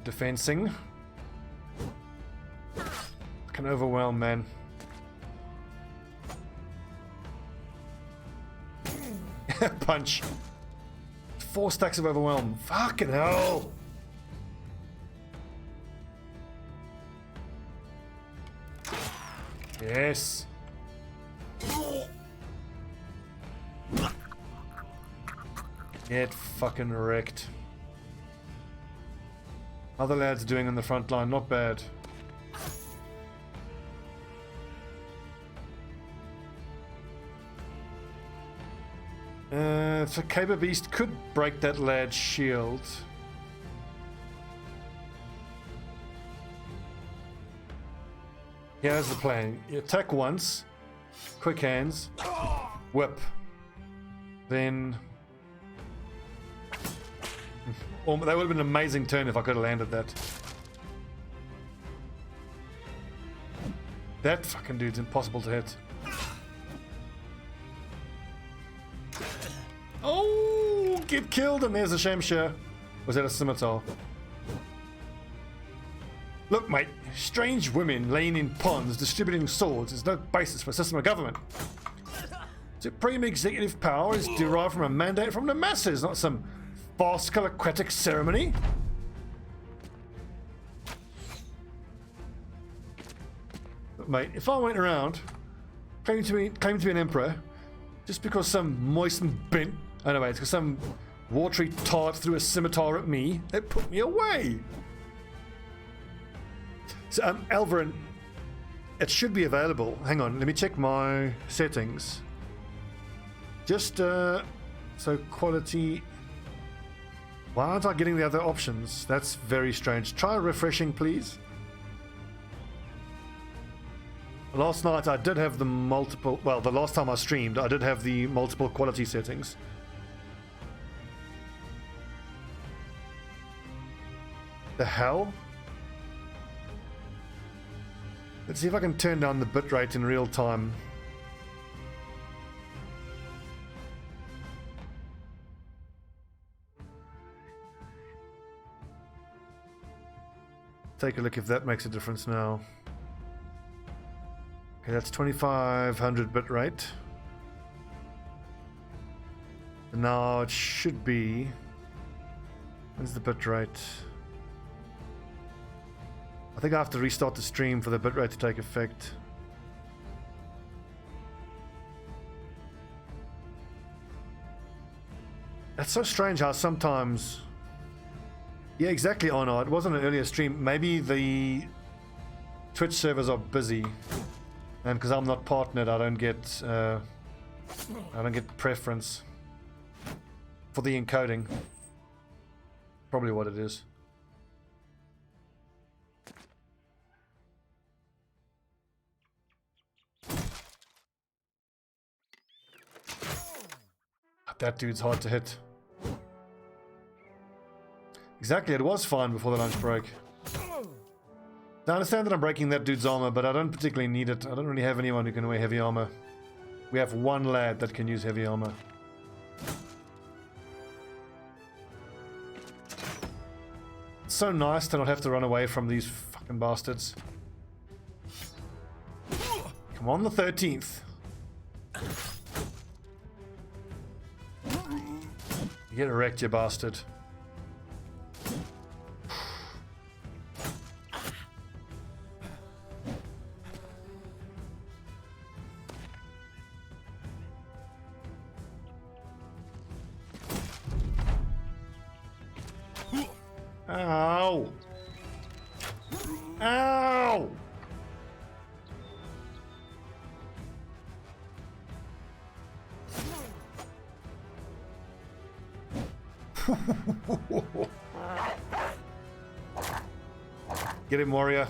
Good defensing. Can overwhelm, man. Punch. 4 stacks of overwhelm. Fucking hell. Yes. Get fucking wrecked. Other lads doing on the front line, not bad. So Caber Beast could break that lad's shield. Here's the plan. You attack once, quick hands, whip. Then... Oh, that would have been an amazing turn if I could have landed that. That fucking dude's impossible to hit. Oh, get killed, and there's a Shamshir. Was that a scimitar? Look, mate, strange women laying in ponds distributing swords is no basis for a system of government. Supreme executive power is derived from a mandate from the masses, not some farcical aquatic ceremony. Look, mate, if I went around claiming to be an emperor just because some moistened bint, oh no wait, it's because some watery tart threw a scimitar at me, it put me away. So Elverin, it should be available. Hang on, let me check my settings. Just so quality. Why aren't I getting the other options? That's very strange. Try refreshing, please. Last night I did have the multiple, well, the last time I streamed, I did have the multiple quality settings. The hell? Let's see if I can turn down the bitrate in real time. Take a look if that makes a difference now. Okay, that's 2500 bitrate. Now it should be... Where's the bitrate? I think I have to restart the stream for the bitrate to take effect. That's so strange how sometimes... Yeah, exactly, Arno. It wasn't an earlier stream. Maybe the Twitch servers are busy. And because I'm not partnered, I don't get preference for the encoding. Probably what it is. That dude's hard to hit. Exactly, it was fine before the lunch break. Now I understand that I'm breaking that dude's armor, but I don't particularly need it. I don't really have anyone who can wear heavy armor. We have one lad that can use heavy armor. It's so nice to not have to run away from these fucking bastards. Come on, the 13th. You get wrecked, you bastard. Ow! Ow! Get him, warrior.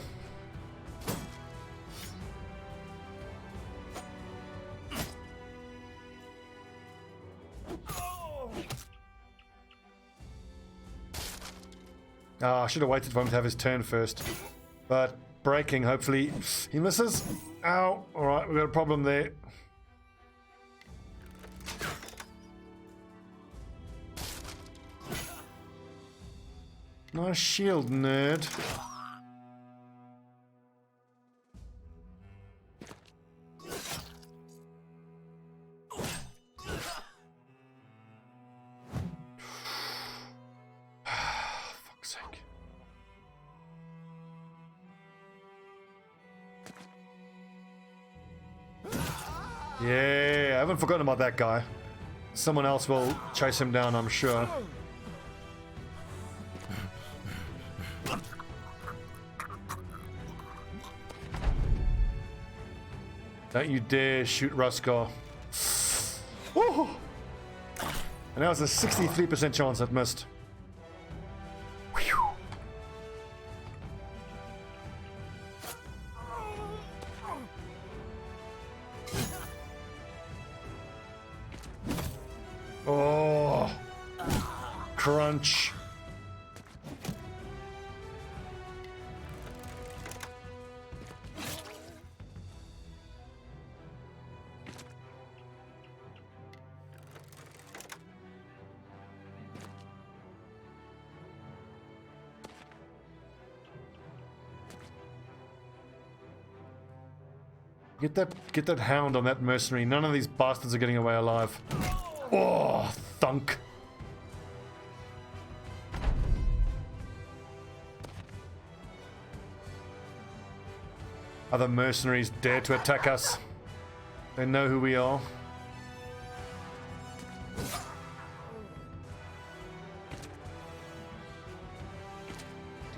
I should have waited for him to have his turn first. But breaking, hopefully he misses. Ow! Alright, we've got a problem there. Nice shield, nerd. Fuck's sake. Yeah, I haven't forgotten about that guy. Someone else will chase him down, I'm sure. Don't you dare shoot Ruskar. Woo! And that was a 63% chance it missed. Whew. Oh, crunch. Get that hound on that mercenary. None of these bastards are getting away alive. Oh, thunk. Other mercenaries dare to attack us. They know who we are. Do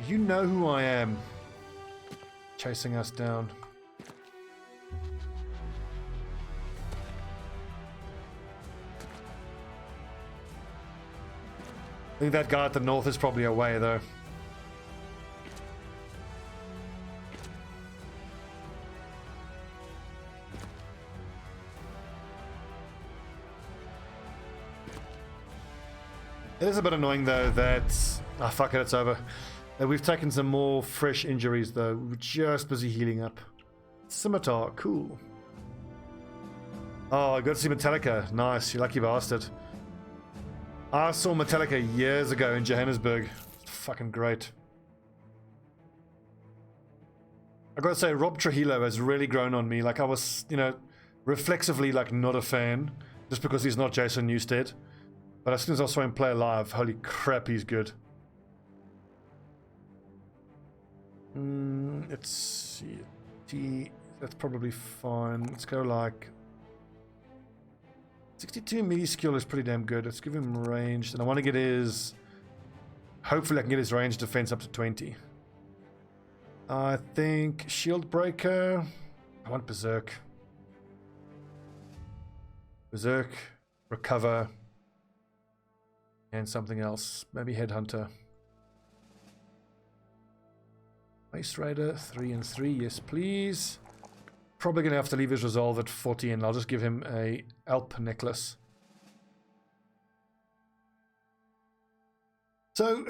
you know who I am? Chasing us down. I think that guy at the north is probably away, though. It is a bit annoying, though, that... Ah, fuck it, it's over. That we've taken some more fresh injuries, though. We're just busy healing up. Scimitar, cool. Oh, I got to see Metallica. Nice, you lucky bastard. I saw Metallica years ago in Johannesburg. Fucking great. I gotta say, Rob Trujillo has really grown on me. Like, I was, you know, reflexively, like, not a fan. Just because he's not Jason Newsted. But as soon as I saw him play live, holy crap, he's good. Let's see. T, that's probably fine. Let's go like... 62 melee skill is pretty damn good. Let's give him ranged. And I want to get his... Hopefully I can get his range defense up to 20. I think shield breaker. I want berserk. Berserk. Recover. And something else. Maybe headhunter. Mace Raider. 3 and 3. Yes, please. Probably going to have to leave his resolve at 40 and I'll just give him a Alp necklace. So,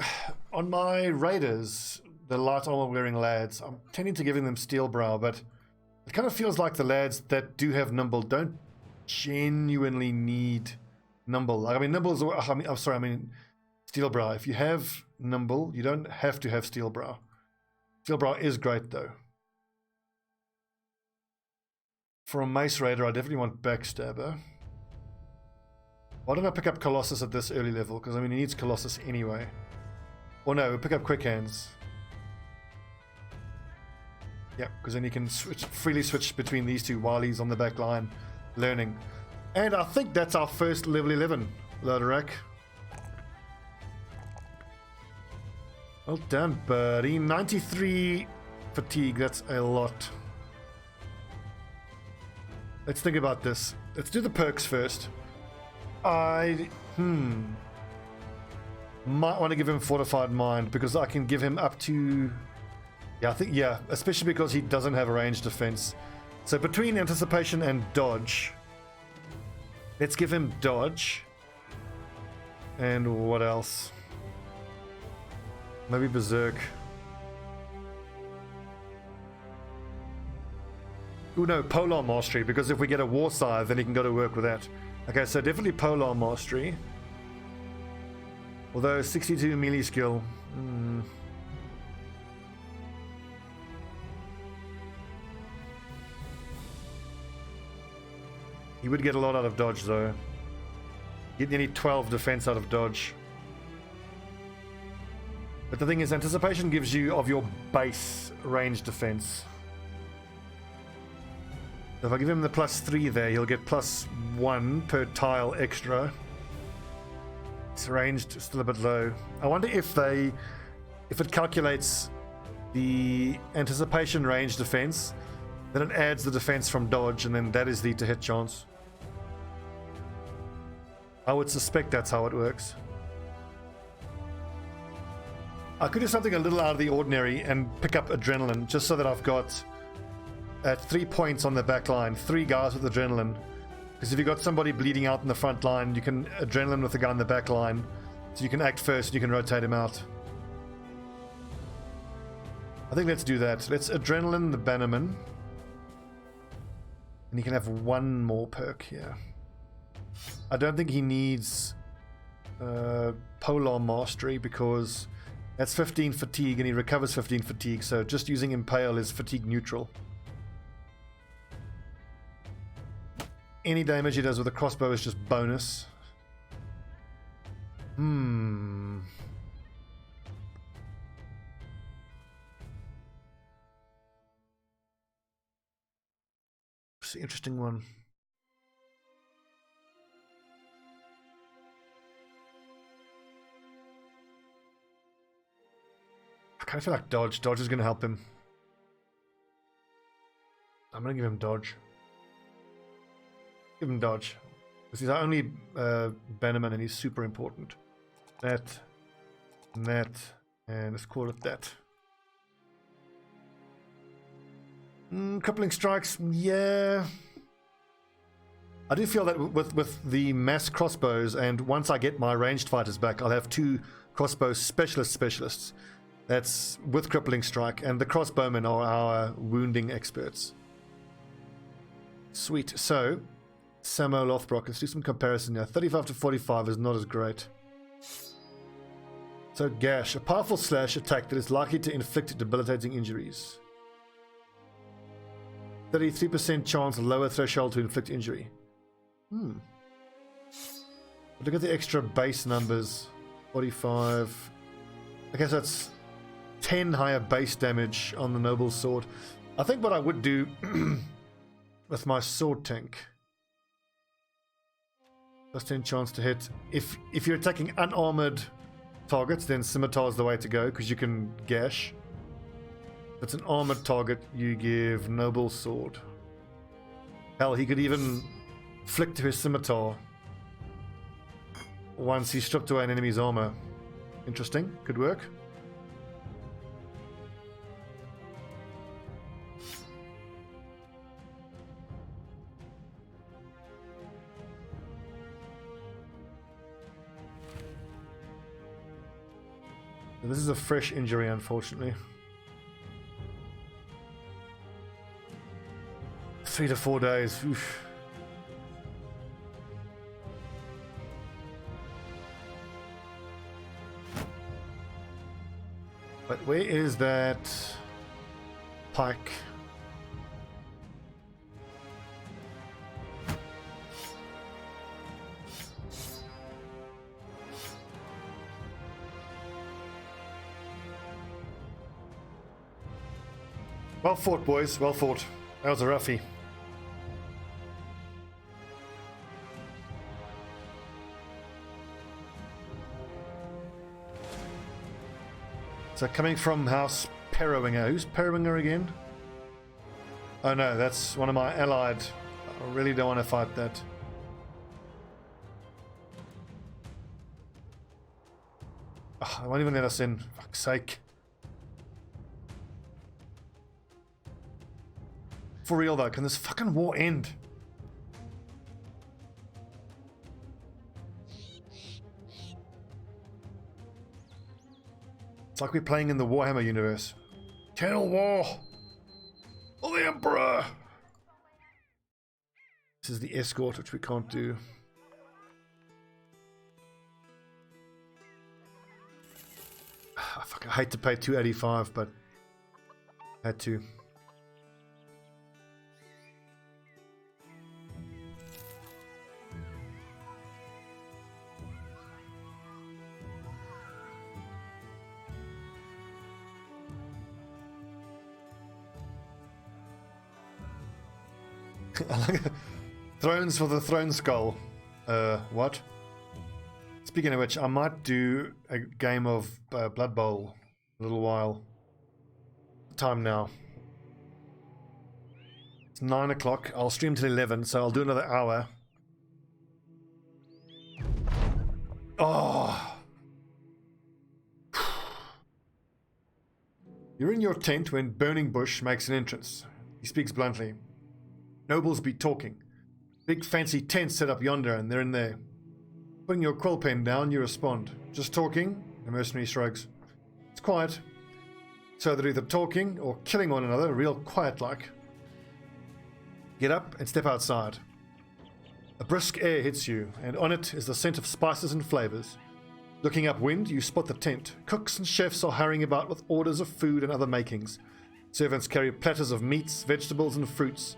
on my raiders, the light armor wearing lads, I'm tending to giving them steel brow, but it kind of feels like the lads that do have nimble don't genuinely need nimble. Like, I mean, nimble is, I mean steel brow. If you have nimble, you don't have to have steel brow. Steel brow is great though. For a Mace Raider, I definitely want Backstabber. Why don't I pick up Colossus at this early level? Because, I mean, he needs Colossus anyway. Or no, we'll pick up Quick Hands. Yeah, because then he can freely switch between these two while he's on the back line learning. And I think that's our first level 11 loader rack. Well done, buddy. 93 fatigue, that's a lot. Let's think about this. Let's do the perks first. I might want to give him Fortified Mind because I can give him up to... Yeah, I think, yeah, especially because he doesn't have a range defense. So between Anticipation and Dodge, let's give him Dodge. And what else? Maybe Berserk. Oh no, Polar Mastery, because if we get a War Scythe, then he can go to work with that. Okay, so definitely Polar Mastery. Although 62 melee skill. He would get a lot out of dodge though. Get nearly 12 defense out of dodge. But the thing is, anticipation gives you of your base range defense. If I give him the +3 there, he'll get +1 per tile extra. It's ranged still a bit low. I wonder if it calculates the anticipation range defense, then it adds the defense from dodge, and then that is the to hit chance. I would suspect that's how it works. I could do something a little out of the ordinary and pick up adrenaline, just so that I've got at 3 points on the back line, 3 guys with adrenaline. Because if you've got somebody bleeding out in the front line, you can adrenaline with the guy in the back line, so you can act first and you can rotate him out. I think let's do that. Let's adrenaline the Bannerman. And he can have 1 more perk here. I don't think he needs Polar Mastery, because that's 15 fatigue and he recovers 15 fatigue, so just using Impale is fatigue neutral. Any damage he does with a crossbow is just bonus. It's an interesting one. I kind of feel like dodge. Dodge is going to help him. I'm going to give him dodge. Give him dodge. Because he's our only Bannerman and he's super important. That, and let's call it that. Crippling strikes, yeah. I do feel that with the mass crossbows, and once I get my ranged fighters back, I'll have 2 crossbow specialists. That's with crippling strike, and the crossbowmen are our wounding experts. Sweet. So, Samo Lothbrok, let's do some comparison here. 35 to 45 is not as great. So, Gash, a powerful slash attack that is likely to inflict debilitating injuries. 33% chance, lower threshold to inflict injury. Look at the extra base numbers. 45. Okay, so that's 10 higher base damage on the noble sword. I think what I would do with my sword tank, plus 10 chance to hit. If you're attacking unarmored targets, then scimitar is the way to go, because you can gash. If it's an armored target, you give noble sword. Hell, he could even flick to his scimitar once he stripped away an enemy's armor. Interesting, could work. This is a fresh injury, unfortunately. 3 to 4 days. Oof. But where is that pike? Well fought, boys. Well fought. That was a roughie. So coming from House Periwinger. Who's Periwinger again? Oh no, that's one of my allied. I really don't want to fight that. Oh, I won't even let us in. For fuck's sake. For real though, can this fucking war end? It's like we're playing in the Warhammer universe. Eternal War! Oh, the Emperor! This is the escort, which we can't do. I hate to pay 285, but had to. Thrones for the throne skull. What? Speaking of which, I might do a game of Blood Bowl a little while. Time now. It's 9 o'clock. I'll stream till 11, so I'll do another hour. Oh. You're in your tent when Burning Bush makes an entrance. He speaks bluntly. Nobles be talking. Big fancy tent set up yonder, and they're in there. Putting your quill pen down, you respond. Just talking? The mercenary shrugs. It's quiet. So they're either talking or killing one another, real quiet-like. Get up and step outside. A brisk air hits you, and on it is the scent of spices and flavors. Looking upwind, you spot the tent. Cooks and chefs are hurrying about with orders of food and other makings. Servants carry platters of meats, vegetables, and fruits.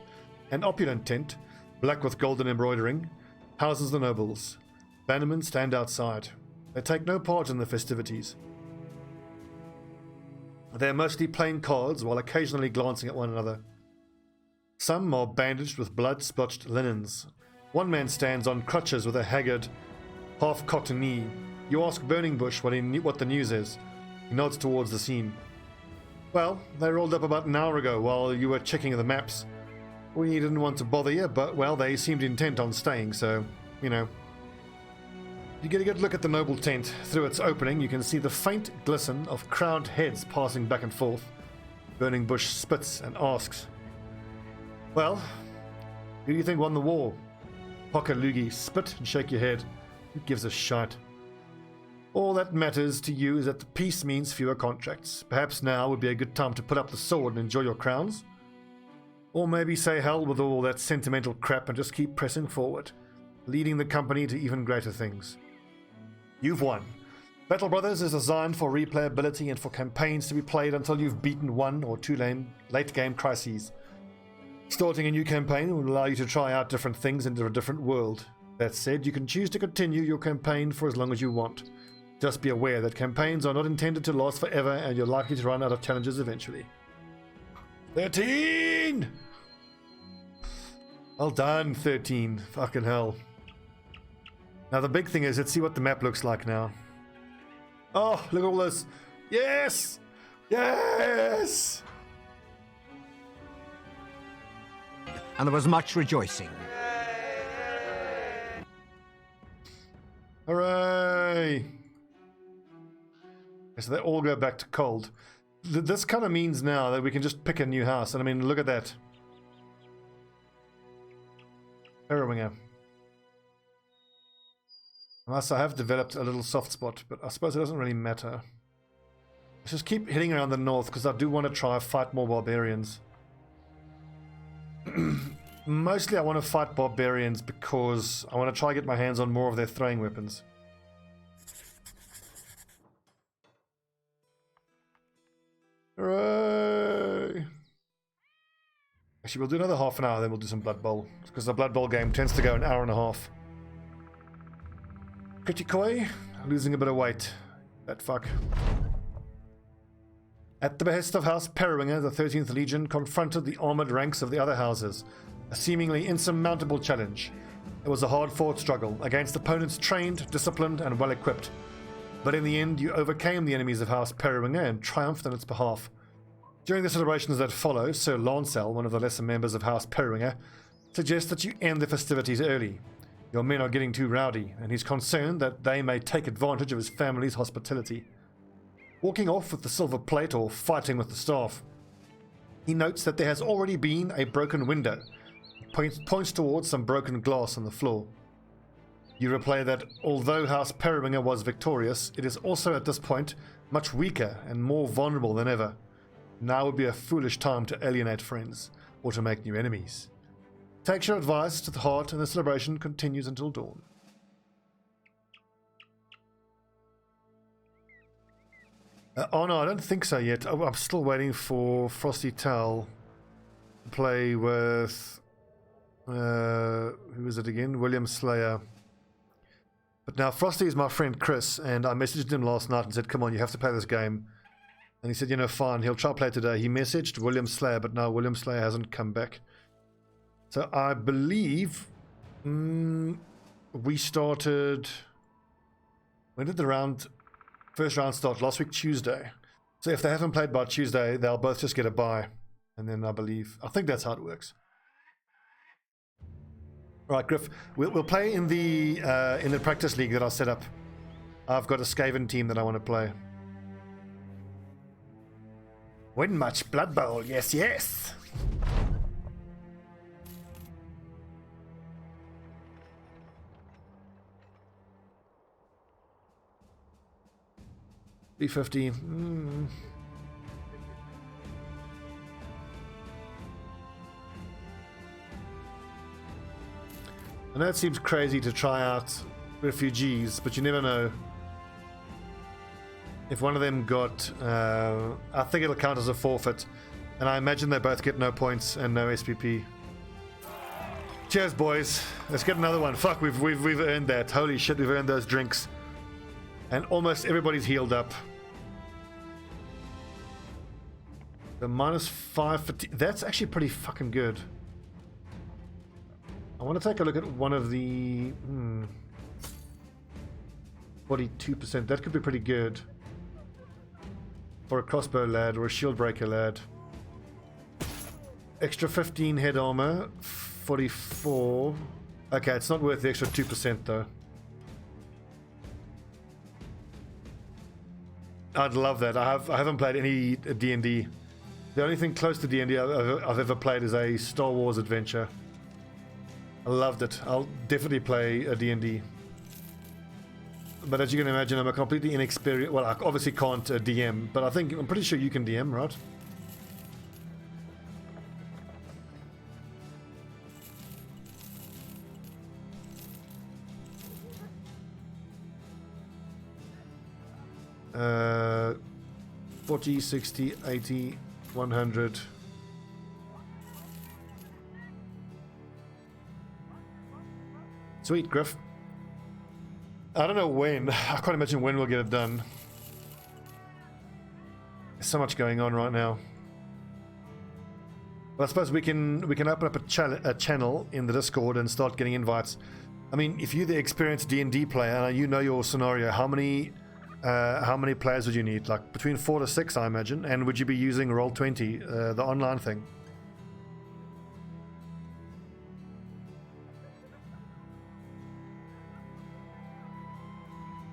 An opulent tent, black with golden embroidering, houses the nobles. Bannermen stand outside. They take no part in the festivities. They are mostly playing cards while occasionally glancing at one another. Some are bandaged with blood-splotched linens. One man stands on crutches with a haggard, half-cocked knee. You ask Burning Bush what the news is. He nods towards the scene. Well, they rolled up about an hour ago while you were checking the maps. We didn't want to bother you, but, well, they seemed intent on staying, so, you know. You get a good look at the noble tent. Through its opening, you can see the faint glisten of crowned heads passing back and forth. Burning Bush spits and asks, well, who do you think won the war? Pokalugi, spit and shake your head. Who gives a shite? All that matters to you is that the peace means fewer contracts. Perhaps now would be a good time to put up the sword and enjoy your crowns. Or maybe say hell with all that sentimental crap and just keep pressing forward, leading the company to even greater things. You've won. Battle Brothers is designed for replayability and for campaigns to be played until you've beaten one or two late-game crises. Starting a new campaign will allow you to try out different things into a different world. That said, you can choose to continue your campaign for as long as you want. Just be aware that campaigns are not intended to last forever and you're likely to run out of challenges eventually. 13! Well done, 13. Fucking hell. Now the big thing is, let's see what the map looks like now. Oh, look at all this. Yes! Yes! And there was much rejoicing. Hooray! So they all go back to cold. This kind of means now that we can just pick a new house. And I mean, look at that. Harrowinger. Unless I have developed a little soft spot, but I suppose it doesn't really matter. Let's just keep heading around the north, because I do want to try fight more barbarians. Mostly I want to fight barbarians because I want to try to get my hands on more of their throwing weapons. Hooray! Actually, we'll do another half an hour, then we'll do some Blood Bowl. Because the Blood Bowl game tends to go an hour and a half. Kritikoi, losing a bit of weight. That fuck. At the behest of House Periwinger, the 13th Legion confronted the armoured ranks of the other houses. A seemingly insurmountable challenge. It was a hard-fought struggle against opponents trained, disciplined, and well-equipped. But in the end, you overcame the enemies of House Periwinger and triumphed on its behalf. During the celebrations that follow, Sir Lancel, one of the lesser members of House Periwinger, suggests that you end the festivities early. Your men are getting too rowdy, and he's concerned that they may take advantage of his family's hospitality. Walking off with the silver plate or fighting with the staff. He notes that there has already been a broken window. Points towards some broken glass on the floor. You replay that although House Periwinger was victorious, it is also at this point much weaker and more vulnerable than ever. Now would be a foolish time to alienate friends or to make new enemies. Takes your advice to the heart, and the celebration continues until dawn. Oh no, I don't think so yet. I'm still waiting for Frosty Tell to play with who is it again? William Slayer. But now Frosty is my friend Chris, and I messaged him last night and said, come on, you have to play this game. And he said, you know, fine, he'll try to play today. He messaged William Slayer, but now William Slayer hasn't come back. So I believe we started... When did the first round start? Last week, Tuesday. So if they haven't played by Tuesday, they'll both just get a bye. And then I think that's how it works. Right, Griff, we'll play in the practice league that I set up. I've got a Skaven team that I want to play. Win much Blood Bowl, yes, yes. B50. I know it seems crazy to try out refugees, but you never know. If one of them got, I think it'll count as a forfeit, and I imagine they both get no points and no SPP. Cheers, boys. Let's get another one. Fuck, we've earned that. Holy shit, we've earned those drinks, and almost everybody's healed up. The -5 fatigue. That's actually pretty fucking good. I want to take a look at one of the 42%. That could be pretty good. For a crossbow lad or a shield breaker lad. Extra 15 head armor, 44. Okay, it's not worth the extra 2% though. I'd love that. I haven't played any D&D. The only thing close to D&D I've ever played is a Star Wars adventure. I loved it. I'll definitely play a D&D. But as you can imagine, I'm a completely inexperienced... Well, I obviously can't DM, but I'm pretty sure you can DM, right? Uh, 40, 60, 80, 100... Sweet, Griff. I don't know when. I can't imagine when we'll get it done. There's so much going on right now. But I suppose we can open up a channel in the Discord and start getting invites. I mean, if you're the experienced D&D player and you know your scenario, how many players would you need? Like between 4 to 6, I imagine. And would you be using Roll20, the online thing?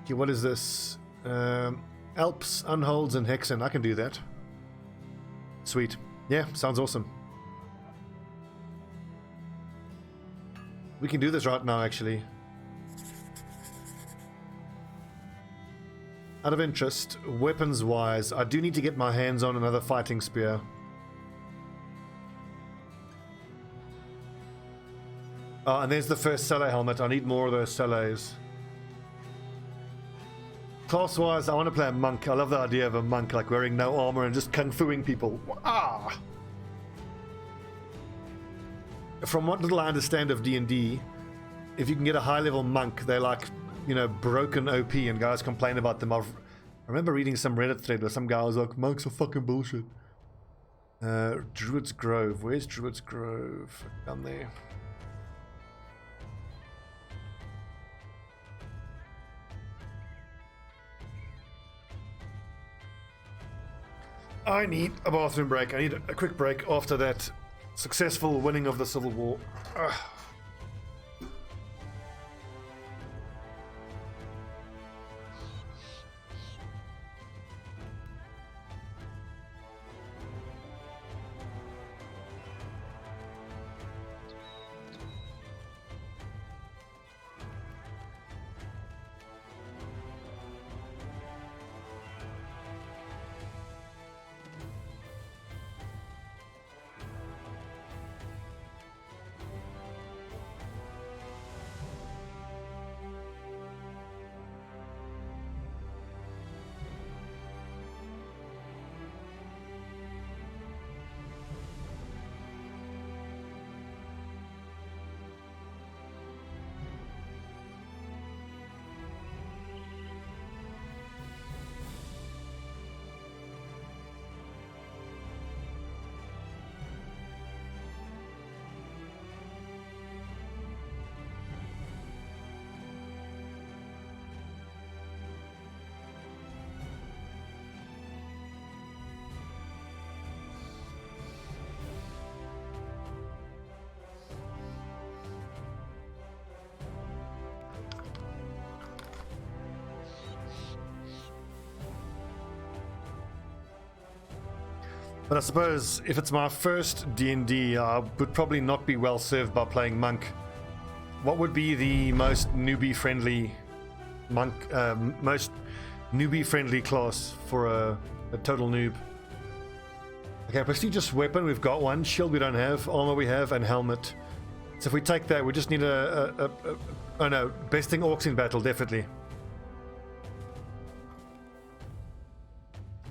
Okay, what is this? Alps, Unholds, and Hexen. I can do that. Sweet. Yeah, sounds awesome. We can do this right now, actually. Out of interest, weapons-wise, I do need to get my hands on another fighting spear. Oh, and there's the first Sele helmet. I need more of those Seles. Class-wise, I want to play a monk. I love the idea of a monk, like wearing no armor and just kung-fuing people. Ah! From what little I understand of D&D, if you can get a high-level monk, they're like, you know, broken OP, and guys complain about them. I remember reading some Reddit thread where some guy was like, monks are fucking bullshit. Druid's Grove. Where's Druid's Grove? Down there. I need a bathroom break. I need a quick break after that successful winning of the Civil War. Ugh. But I suppose if it's my first D&D, I would probably not be well served by playing monk. What would be the most newbie-friendly class for a total noob? Okay, prestigious weapon, we've got one. Shield we don't have, armor we have, and helmet. So if we take that, we just need oh no, besting orcs in battle, definitely.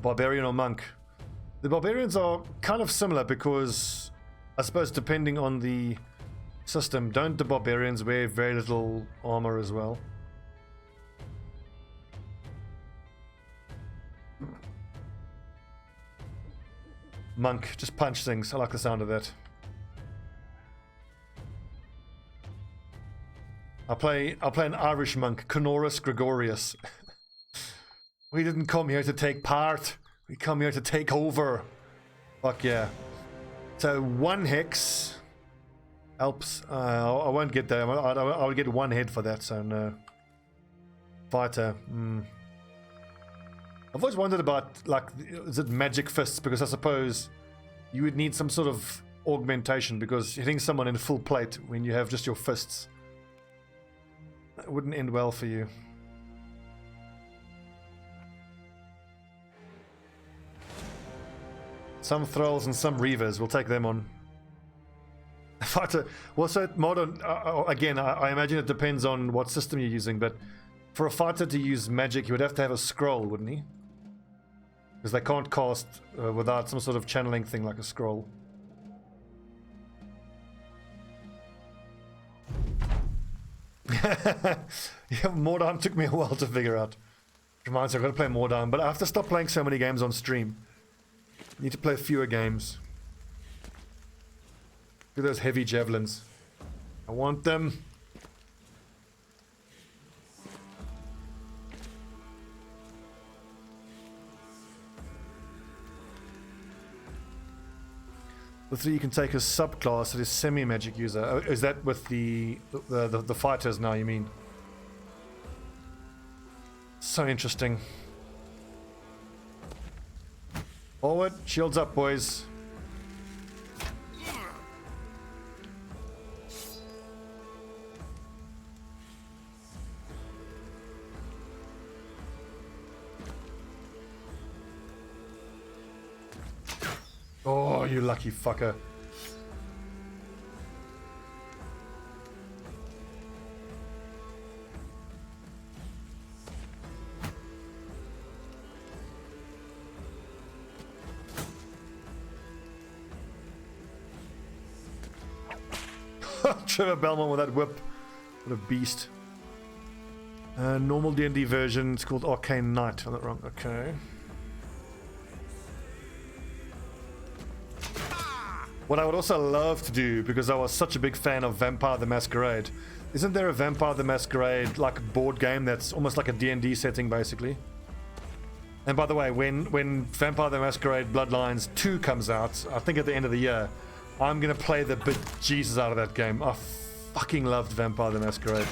Barbarian or monk? The barbarians are kind of similar because, I suppose, depending on the system, don't the barbarians wear very little armor as well? Monk, just punch things. I like the sound of that. I'll play an Irish monk, Conorus Gregorius. We didn't come here to take part. We come here to take over. Fuck yeah. So 1 hex helps. I won't get that. I'll get 1 head for that, so no. Fighter. I've always wondered about, like, is it magic fists? Because I suppose you would need some sort of augmentation, because hitting someone in full plate when you have just your fists, that wouldn't end well for you. Some thralls and some reavers, we'll take them on. Fighter. Well, so modern, again, I imagine it depends on what system you're using, but for a fighter to use magic, he would have to have a scroll, wouldn't he? Because they can't cast without some sort of channeling thing like a scroll. Yeah, Mordheim took me a while to figure out. Reminds me, I've got to play Mordheim, but I have to stop playing so many games on stream. I need to play fewer games. Look at those heavy javelins. I want them. The 3 you can take a subclass that is semi-magic user. Oh, is that with the fighters now, you mean? So interesting. Forward, shields up, boys. Oh, you lucky fucker. Trevor Belmont with that whip. What a beast. Normal D&D version, it's called Arcane Knight. I'm not wrong. Okay. What I would also love to do, because I was such a big fan of Vampire the Masquerade, isn't there a Vampire the Masquerade like board game that's almost like a D&D setting basically? And by the way, when Vampire the Masquerade Bloodlines 2 comes out, I think at the end of the year, I'm gonna play the bejesus out of that game. I fucking loved Vampire the Masquerade.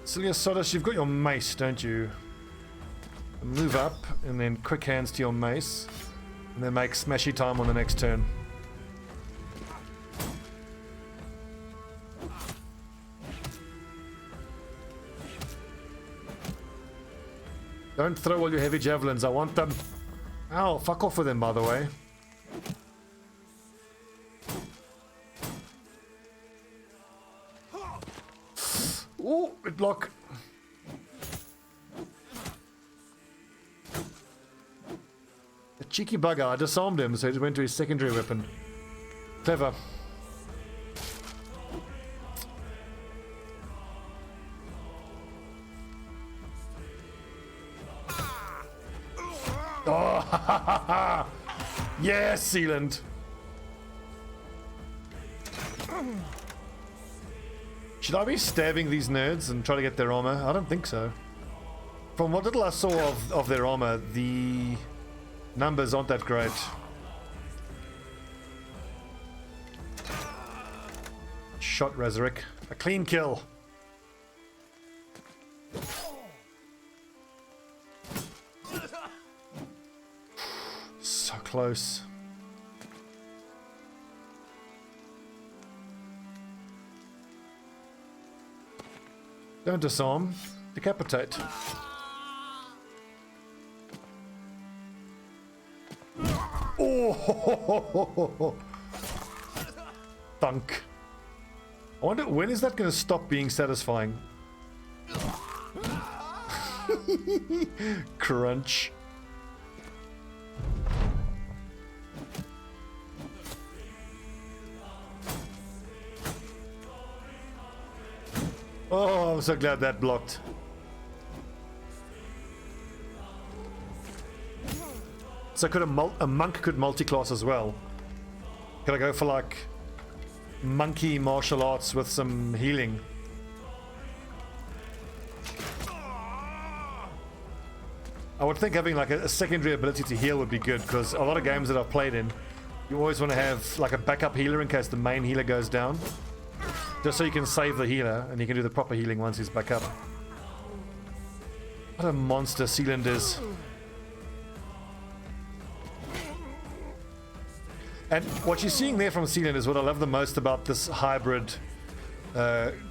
Celia Sodus, you've got your mace, don't you? Move up, and then quick hands to your mace, and then make smashy time on the next turn. Don't throw all your heavy javelins, I want them. Ow, fuck off with them, by the way. Ooh, it block. The cheeky bugger, I disarmed him, so he went to his secondary weapon. Clever. Oh, yes, Sealand. Should I be stabbing these nerds and try to get their armor? I don't think so. From what little I saw of their armor, the numbers aren't that great. Shot Razoric. A clean kill. So close. Don't disarm. Decapitate. Oh! Thunk. I wonder, when is that going to stop being satisfying? Crunch. Oh, I'm so glad that blocked. So could a monk could multi-class as well? Could I go for like monkey martial arts with some healing? I would think having like a secondary ability to heal would be good, because a lot of games that I've played in, you always want to have like a backup healer in case the main healer goes down. Just so you can save the healer and you can do the proper healing once he's back up. What a monster Sealand is. And what you're seeing there from Sealand is what I love the most about this hybrid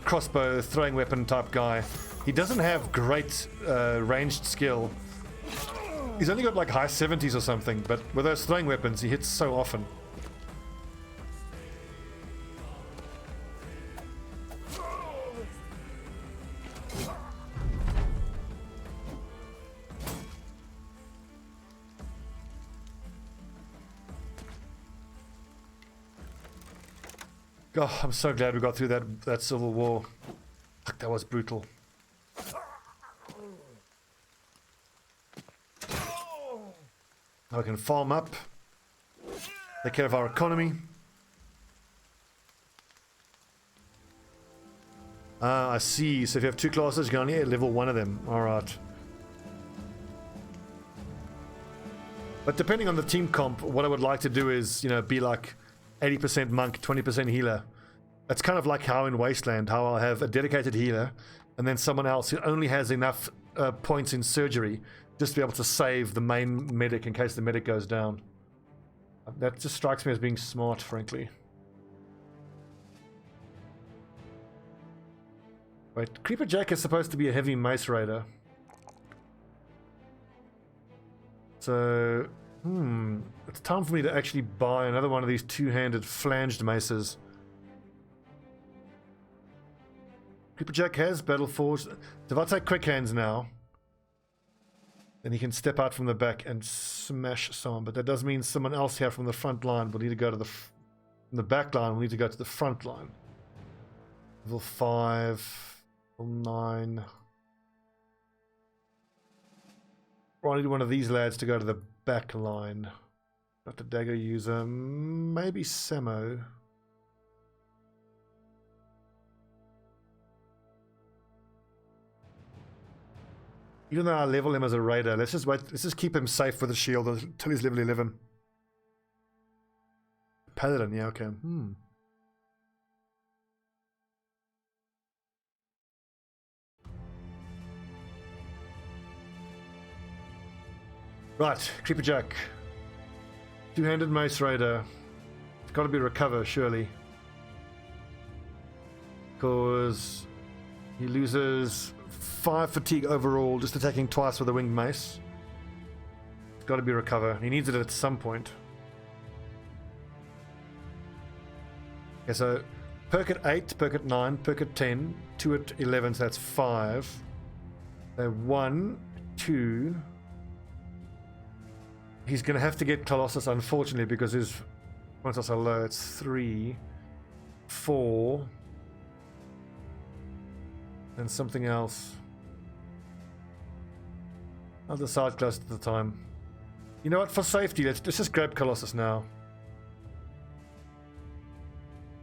crossbow throwing weapon type guy. He doesn't have great ranged skill. He's only got like high 70s or something, but with those throwing weapons he hits so often. God, I'm so glad we got through that civil war. Fuck, that was brutal. Now we can farm up, take care of our economy. I see. So if you have two classes, you can only level one of them. Alright. But depending on the team comp, what I would like to do is, you know, be like 80% monk, 20% healer. It's kind of like how in Wasteland, how I'll have a dedicated healer and then someone else who only has enough points in surgery just to be able to save the main medic in case the medic goes down. That just strikes me as being smart, frankly. Wait, Creeper Jack is supposed to be a heavy mace raider. So, it's time for me to actually buy another one of these two-handed flanged maces. Creeper Jack has Battle Forge. So if I take Quick Hands now, then he can step out from the back and smash someone. But that does mean someone else here from the front line will need to go to the back line will need to go to the front line. Level 5, level 9. Or I need one of these lads to go to the back line. Not the dagger user. Maybe Samo. Even though I level him as a raider, let's just wait. Let's just keep him safe with a shield until he's level 11. Paladin, yeah, okay. Right, Creeper Jack. Two-handed mace raider. It's got to be recover, surely. Because he loses 5 fatigue overall, just attacking twice with a winged mace. It's got to be recover. He needs it at some point. Okay, so perk at 8, perk at 9, perk at 10, 2 at 11, so that's 5. So 1, 2. He's going to have to get Colossus, unfortunately, because his points are so low. It's 3, 4, and something else. I'll decide close to the time. You know what? For safety, let's just grab Colossus now.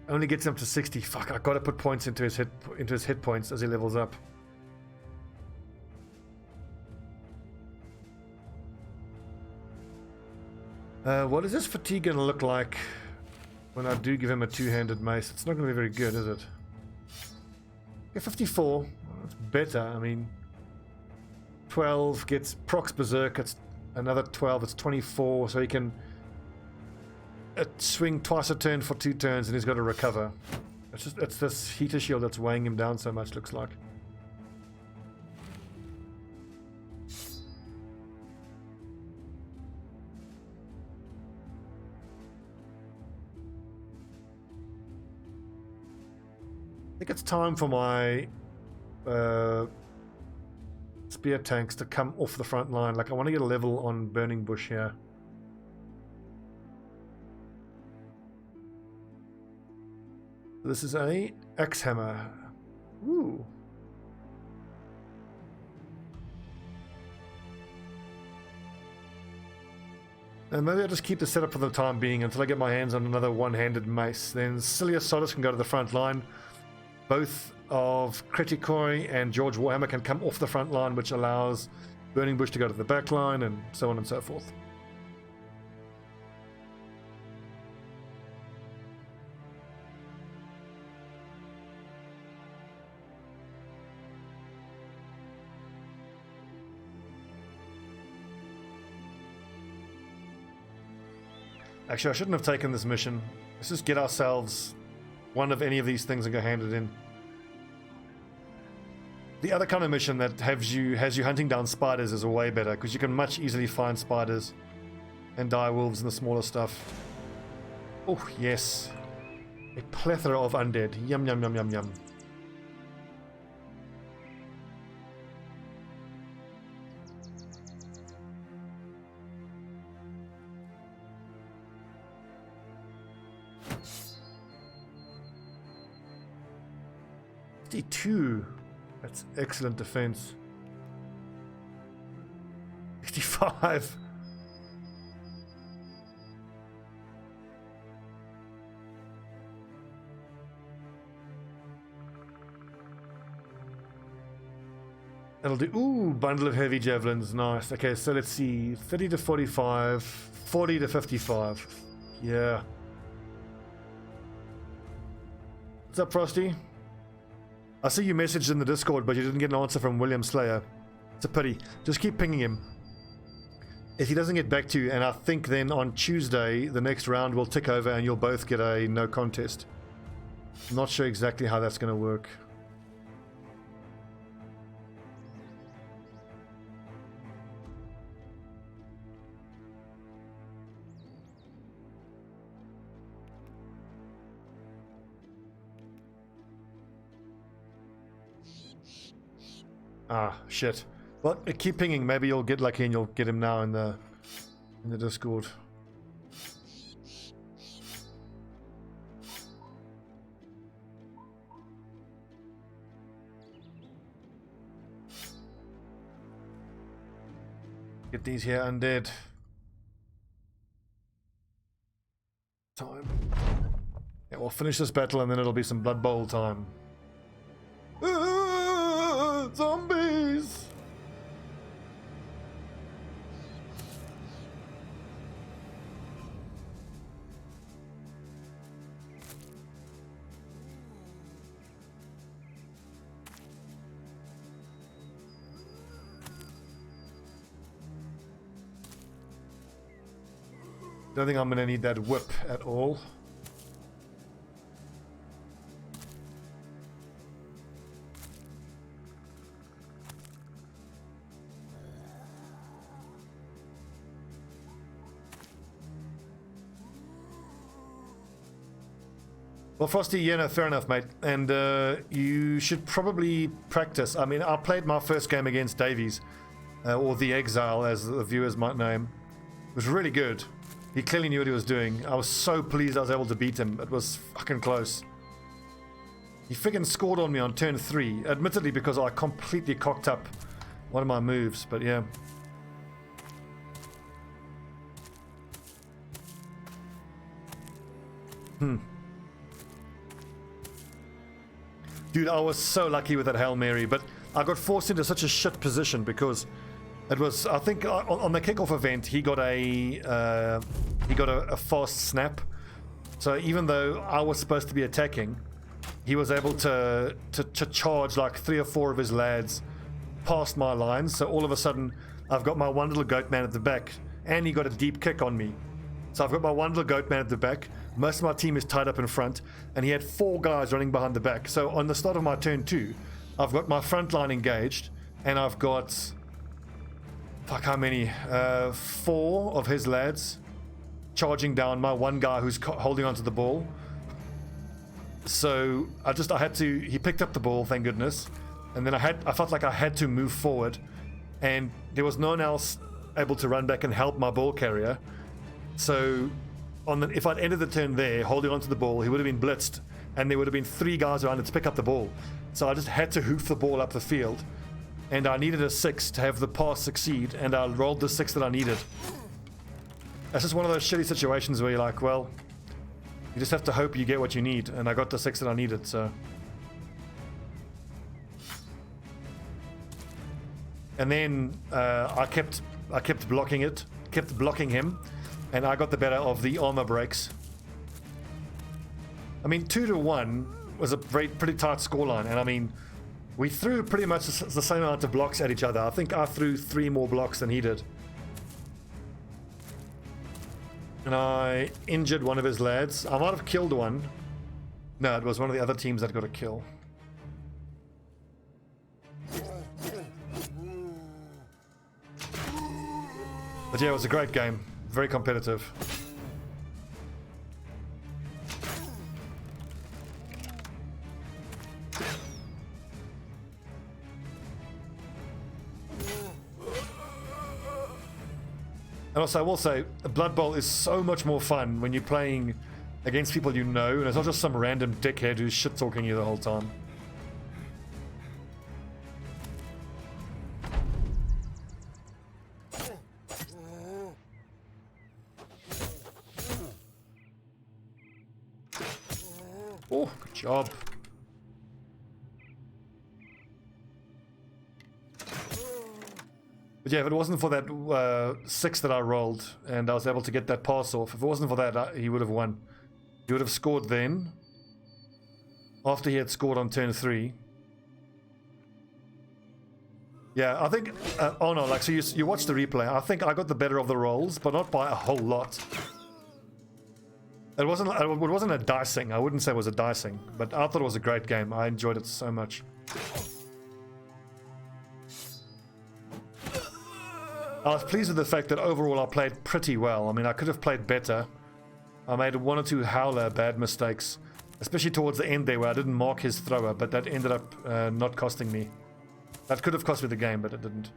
Only gets him to 60. Fuck! I got to put points into his hit points as he levels up. What is this fatigue going to look like when I do give him a two-handed mace? It's not going to be very good, is it? Okay, 54. Well, that's better. I mean, 12 gets procs berserk. It's another 12. It's 24. So he can swing twice a turn for 2 turns, and he's got to recover. It's this heater shield that's weighing him down so much. Looks like. I think it's time for my spear tanks to come off the front line. Like, I want to get a level on Burning Bush here. This is a axe hammer. Ooh. And maybe I'll just keep the setup for the time being until I get my hands on another one-handed mace. Then Silius Solus can go to the front line. Both of Kretikoi and George Warhammer can come off the front line, which allows Burning Bush to go to the back line, and so on and so forth. Actually, I shouldn't have taken this mission. Let's just get ourselves one of any of these things and go hand it in. The other kind of mission that has you hunting down spiders is way better, because you can much easily find spiders and dire wolves and the smaller stuff. Oh yes, a plethora of undead. Yum yum yum yum yum. D2. That's excellent defense. 65. That'll do. Ooh, bundle of heavy javelins. Nice. Okay, so let's see. 30 to 45, 40 to 55. Yeah. What's up, Frosty? I see you messaged in the Discord, but you didn't get an answer from William Slayer. It's a pity. Just keep pinging him. If he doesn't get back to you, and I think then on Tuesday, the next round will tick over and you'll both get a no contest. I'm not sure exactly how that's going to work. Ah, shit. Well, keep pinging. Maybe you'll get lucky and you'll get him now in the Discord. Get these here undead. Time. Yeah, we'll finish this battle and then it'll be some Blood Bowl time. Zombies! Don't think I'm gonna need that whip at all. Well, Frosty, yeah, no, fair enough, mate. And you should probably practice. I mean, I played my first game against Davies, or The Exile, as the viewers might know him. It was really good. He clearly knew what he was doing. I was so pleased I was able to beat him. It was fucking close. He friggin' scored on me on turn 3, admittedly because I completely cocked up one of my moves, but yeah. Dude, I was so lucky with that Hail Mary, but I got forced into such a shit position because it was, I think, on the kickoff event, he got a he got a fast snap. So even though I was supposed to be attacking, he was able to charge like 3 or 4 of his lads past my lines. So all of a sudden, I've got my one little goat man at the back, and he got a deep kick on me. So I've got my one little goat man at the back. Most of my team is tied up in front, and he had 4 guys running behind the back. So on the start of my turn 2, I've got my front line engaged, and I've got, fuck, how many? 4 of his lads charging down my one guy who's holding onto the ball. So I had to, he picked up the ball, thank goodness, and then I felt like I had to move forward, and there was no one else able to run back and help my ball carrier. So if I'd ended the turn there holding onto the ball, he would have been blitzed, and there would have been 3 guys around it to pick up the ball. So I just had to hoof the ball up the field, and I needed a 6 to have the pass succeed, and I rolled the 6 that I needed. That's just one of those shitty situations where you're like, well, you just have to hope you get what you need, and I got the 6 that I needed, so. And then I kept blocking it, kept blocking him, and I got the better of the armor breaks. I mean, 2-1 was a pretty tight scoreline, and I mean, we threw pretty much the same amount of blocks at each other. I think I threw 3 more blocks than he did. And I injured one of his lads. I might have killed one. No, it was one of the other teams that got a kill. But yeah, it was a great game. Very competitive. And also, I will say, Blood Bowl is so much more fun when you're playing against people you know, and it's not just some random dickhead who's shit-talking you the whole time. Oh, good job. But yeah, if it wasn't for that 6 that I rolled, and I was able to get that pass off, if it wasn't for that, he would have won. He would have scored then, after he had scored on turn 3. Yeah, I think, oh no, like, so you watch the replay, I think I got the better of the rolls, but not by a whole lot. It wasn't a dicing, I wouldn't say it was a dicing, but I thought it was a great game. I enjoyed it so much. I was pleased with the fact that overall I played pretty well. I mean, I could have played better. I made 1 or 2 howler bad mistakes, especially towards the end there where I didn't mark his thrower, but that ended up not costing me. That could have cost me the game, but it didn't.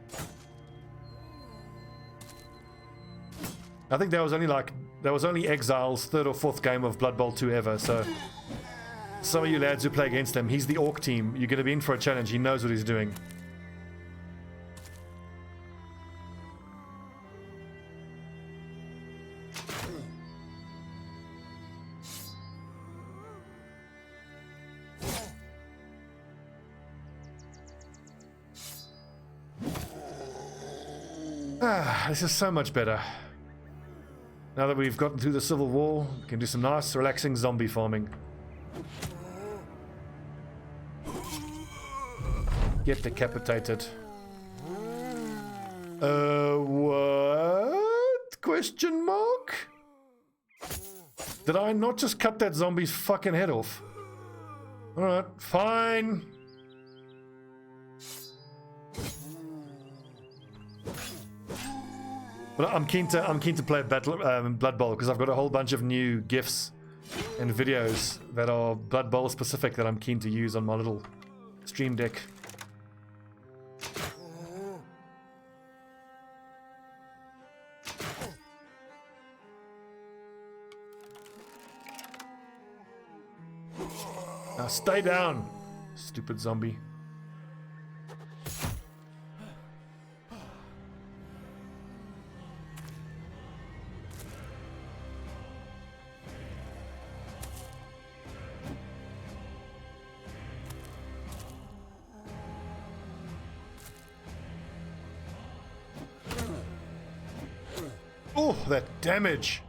I think that was only Exile's 3rd or 4th game of Blood Bowl 2 ever, so some of you lads who play against him, he's the Orc team. You're going to be in for a challenge. He knows what he's doing. This is so much better. Now that we've gotten through the Civil War, we can do some nice, relaxing zombie farming. Get decapitated. What? Question mark? Did I not just cut that zombie's fucking head off? Alright, fine. But I'm keen to play Blood Bowl because I've got a whole bunch of new GIFs and videos that are Blood Bowl specific that I'm keen to use on my little stream deck. Now stay down, stupid zombie. Oh, that damage!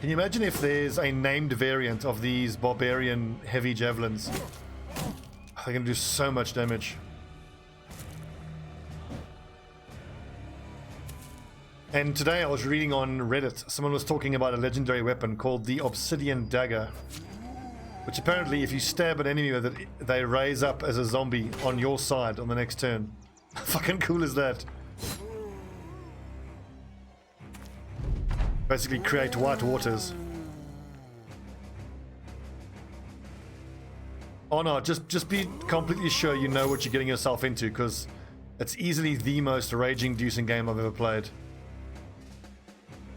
Can you imagine if there's a named variant of these barbarian heavy javelins? They're going to do so much damage. And today I was reading on Reddit, someone was talking about a legendary weapon called the Obsidian Dagger, which apparently if you stab an enemy with it, they raise up as a zombie on your side on the next turn. How fucking cool is that? Basically create white waters. Oh no, just be completely sure you know what you're getting yourself into, because it's easily the most rage-inducing game I've ever played.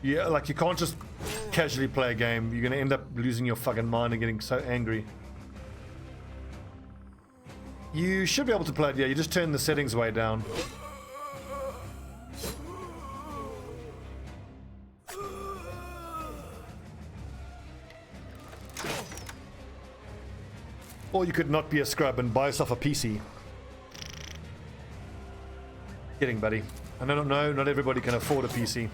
Yeah, like you can't just casually play a game. You're gonna end up losing your fucking mind and getting so angry. You should be able to play it, yeah, you just turn the settings way down. Or you could not be a scrub and buy yourself a PC. Kidding, buddy. I don't know, not everybody can afford a PC.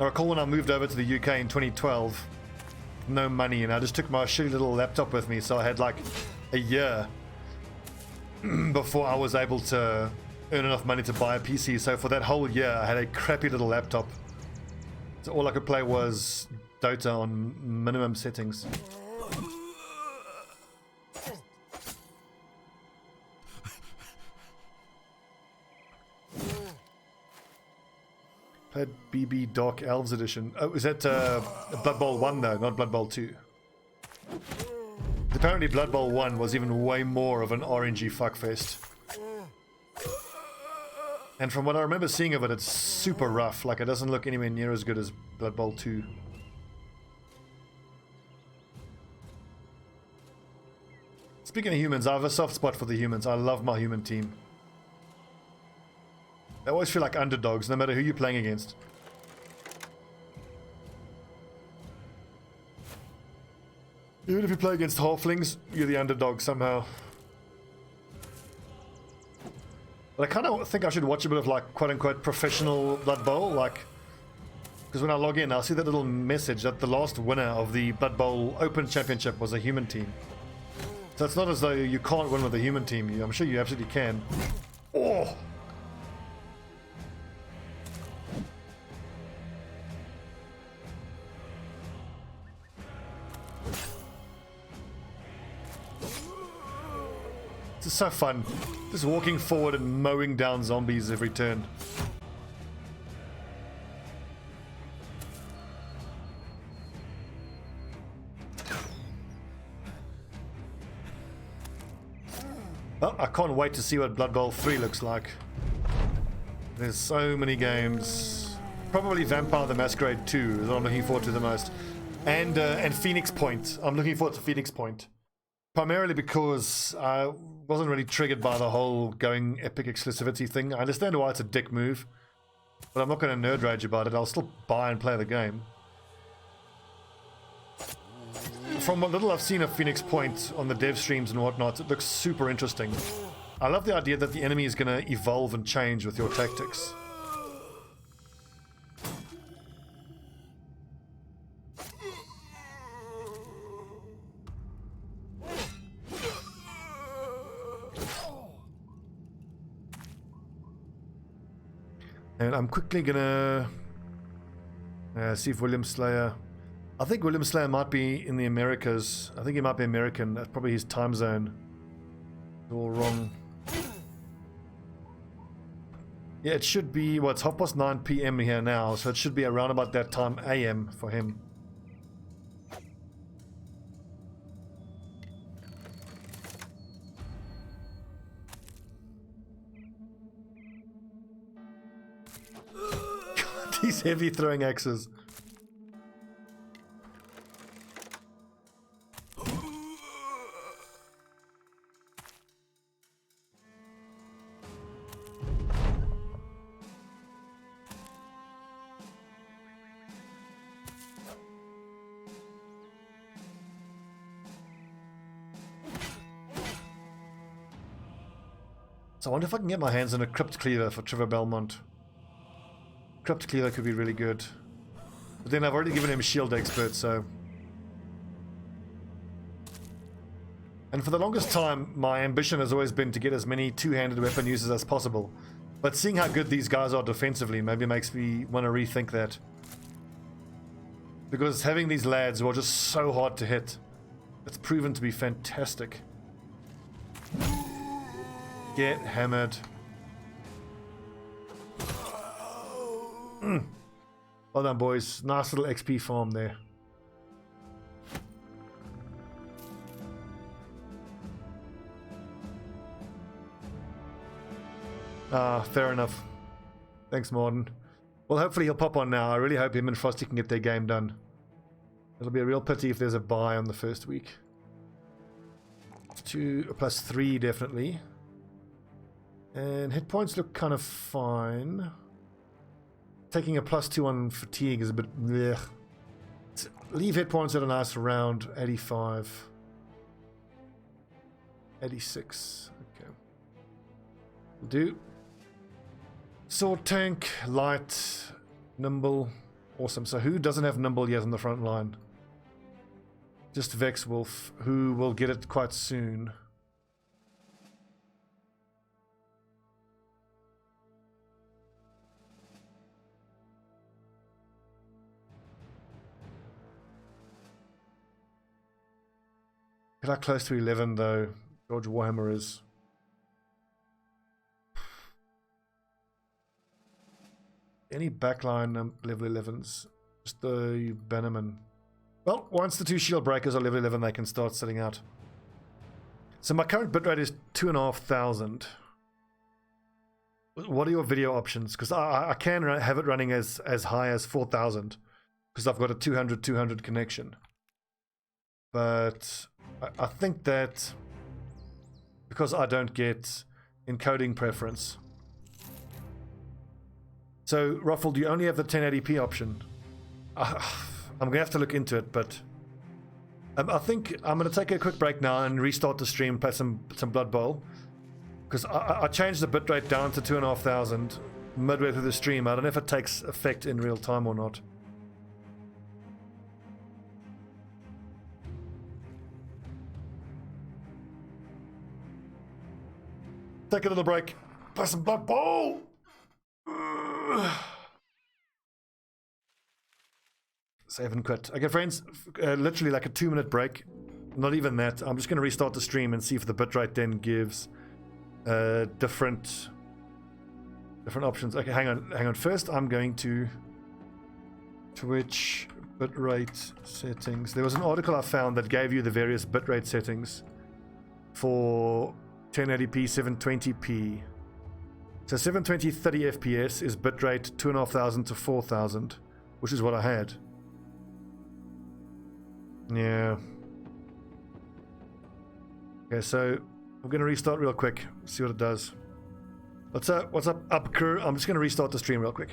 I recall when I moved over to the UK in 2012, no money, and I just took my shitty little laptop with me, so I had like a year before I was able to earn enough money to buy a PC. So for that whole year, I had a crappy little laptop. So all I could play was Dota on minimum settings. Played BB Dark Elves Edition. Oh, is that Blood Bowl 1 though, not Blood Bowl 2? Apparently Blood Bowl 1 was even way more of an RNG fuckfest. And from what I remember seeing of it, it's super rough. Like, it doesn't look anywhere near as good as Blood Bowl 2. Speaking of humans, I have a soft spot for the humans. I love my human team. They always feel like underdogs, no matter who you're playing against. Even if you play against halflings, you're the underdog somehow. But I kind of think I should watch a bit of, like, quote-unquote professional Blood Bowl, like, because when I log in, I'll see that little message that the last winner of the Blood Bowl Open Championship was a human team. So it's not as though you can't win with a human team. I'm sure you absolutely can. Oh! It's so fun. Just walking forward and mowing down zombies every turn. Oh, I can't wait to see what Blood Bowl 3 looks like. There's so many games. Probably Vampire the Masquerade 2 is what I'm looking forward to the most. And Phoenix Point. I'm looking forward to Phoenix Point. Primarily because I wasn't really triggered by the whole going epic exclusivity thing. I understand why it's a dick move, but I'm not going to nerd rage about it. I'll still buy and play the game. From what little I've seen of Phoenix Point on the dev streams and whatnot, it looks super interesting. I love the idea that the enemy is going to evolve and change with your tactics. And I'm quickly gonna see if William Slayer... I think William Slayer might be in the Americas. I think he might be American. That's probably his time zone. It's all wrong. Yeah, it should be... Well, it's 9:30 PM here now, so it should be around about that time AM for him. These heavy throwing axes. So I wonder if I can get my hands on a Crypt Cleaver for Trevor Belmont. Crypt Cleaver could be really good. But then I've already given him Shield Expert, so... And for the longest time, my ambition has always been to get as many two-handed weapon users as possible. But seeing how good these guys are defensively maybe makes me want to rethink that. Because having these lads who are just so hard to hit, it's proven to be fantastic. Get hammered. Well done, boys. Nice little XP farm there. Fair enough. Thanks, Morden. Well, hopefully he'll pop on now. I really hope him and Frosty can get their game done. It'll be a real pity if there's a bye on the first week. 2 plus 3 definitely. And hit points look kind of fine. Taking a +2 on fatigue is a bit blech. Leave hit points at a nice round 85. 86. Okay. Will do. Sword tank, light, nimble. Awesome. So who doesn't have nimble yet on the front line? Just Vex Wolf, who will get it quite soon. How close to 11 though George Warhammer is. Any backline level 11s? Just the Bannerman. Well, once the 2 shield breakers are level 11, they can start setting out. So my current bitrate is 2,500. What are your video options? Because I can have it running as high as 4,000 because I've got a 200 connection. But I think that because I don't get encoding preference. So, Ruffle, do you only have the 1080p option? I'm going to have to look into it, but I think I'm going to take a quick break now and restart the stream, play some Blood Bowl. Because I changed the bitrate down to 2,500 midway through the stream. I don't know if it takes effect in real time or not. Take a little break. Play some Blood Bowl! Save and quit. Okay, friends, literally like a 2-minute break. Not even that. I'm just going to restart the stream and see if the bitrate then gives different options. Okay, hang on. First, I'm going to Twitch bitrate settings. There was an article I found that gave you the various bitrate settings for 1080p, 720p. So 720 30 FPS is bitrate 2,500 to 4,000, which is what I had. Yeah. Okay, so I'm going to restart real quick, see what it does. What's up, crew? I'm just going to restart the stream real quick.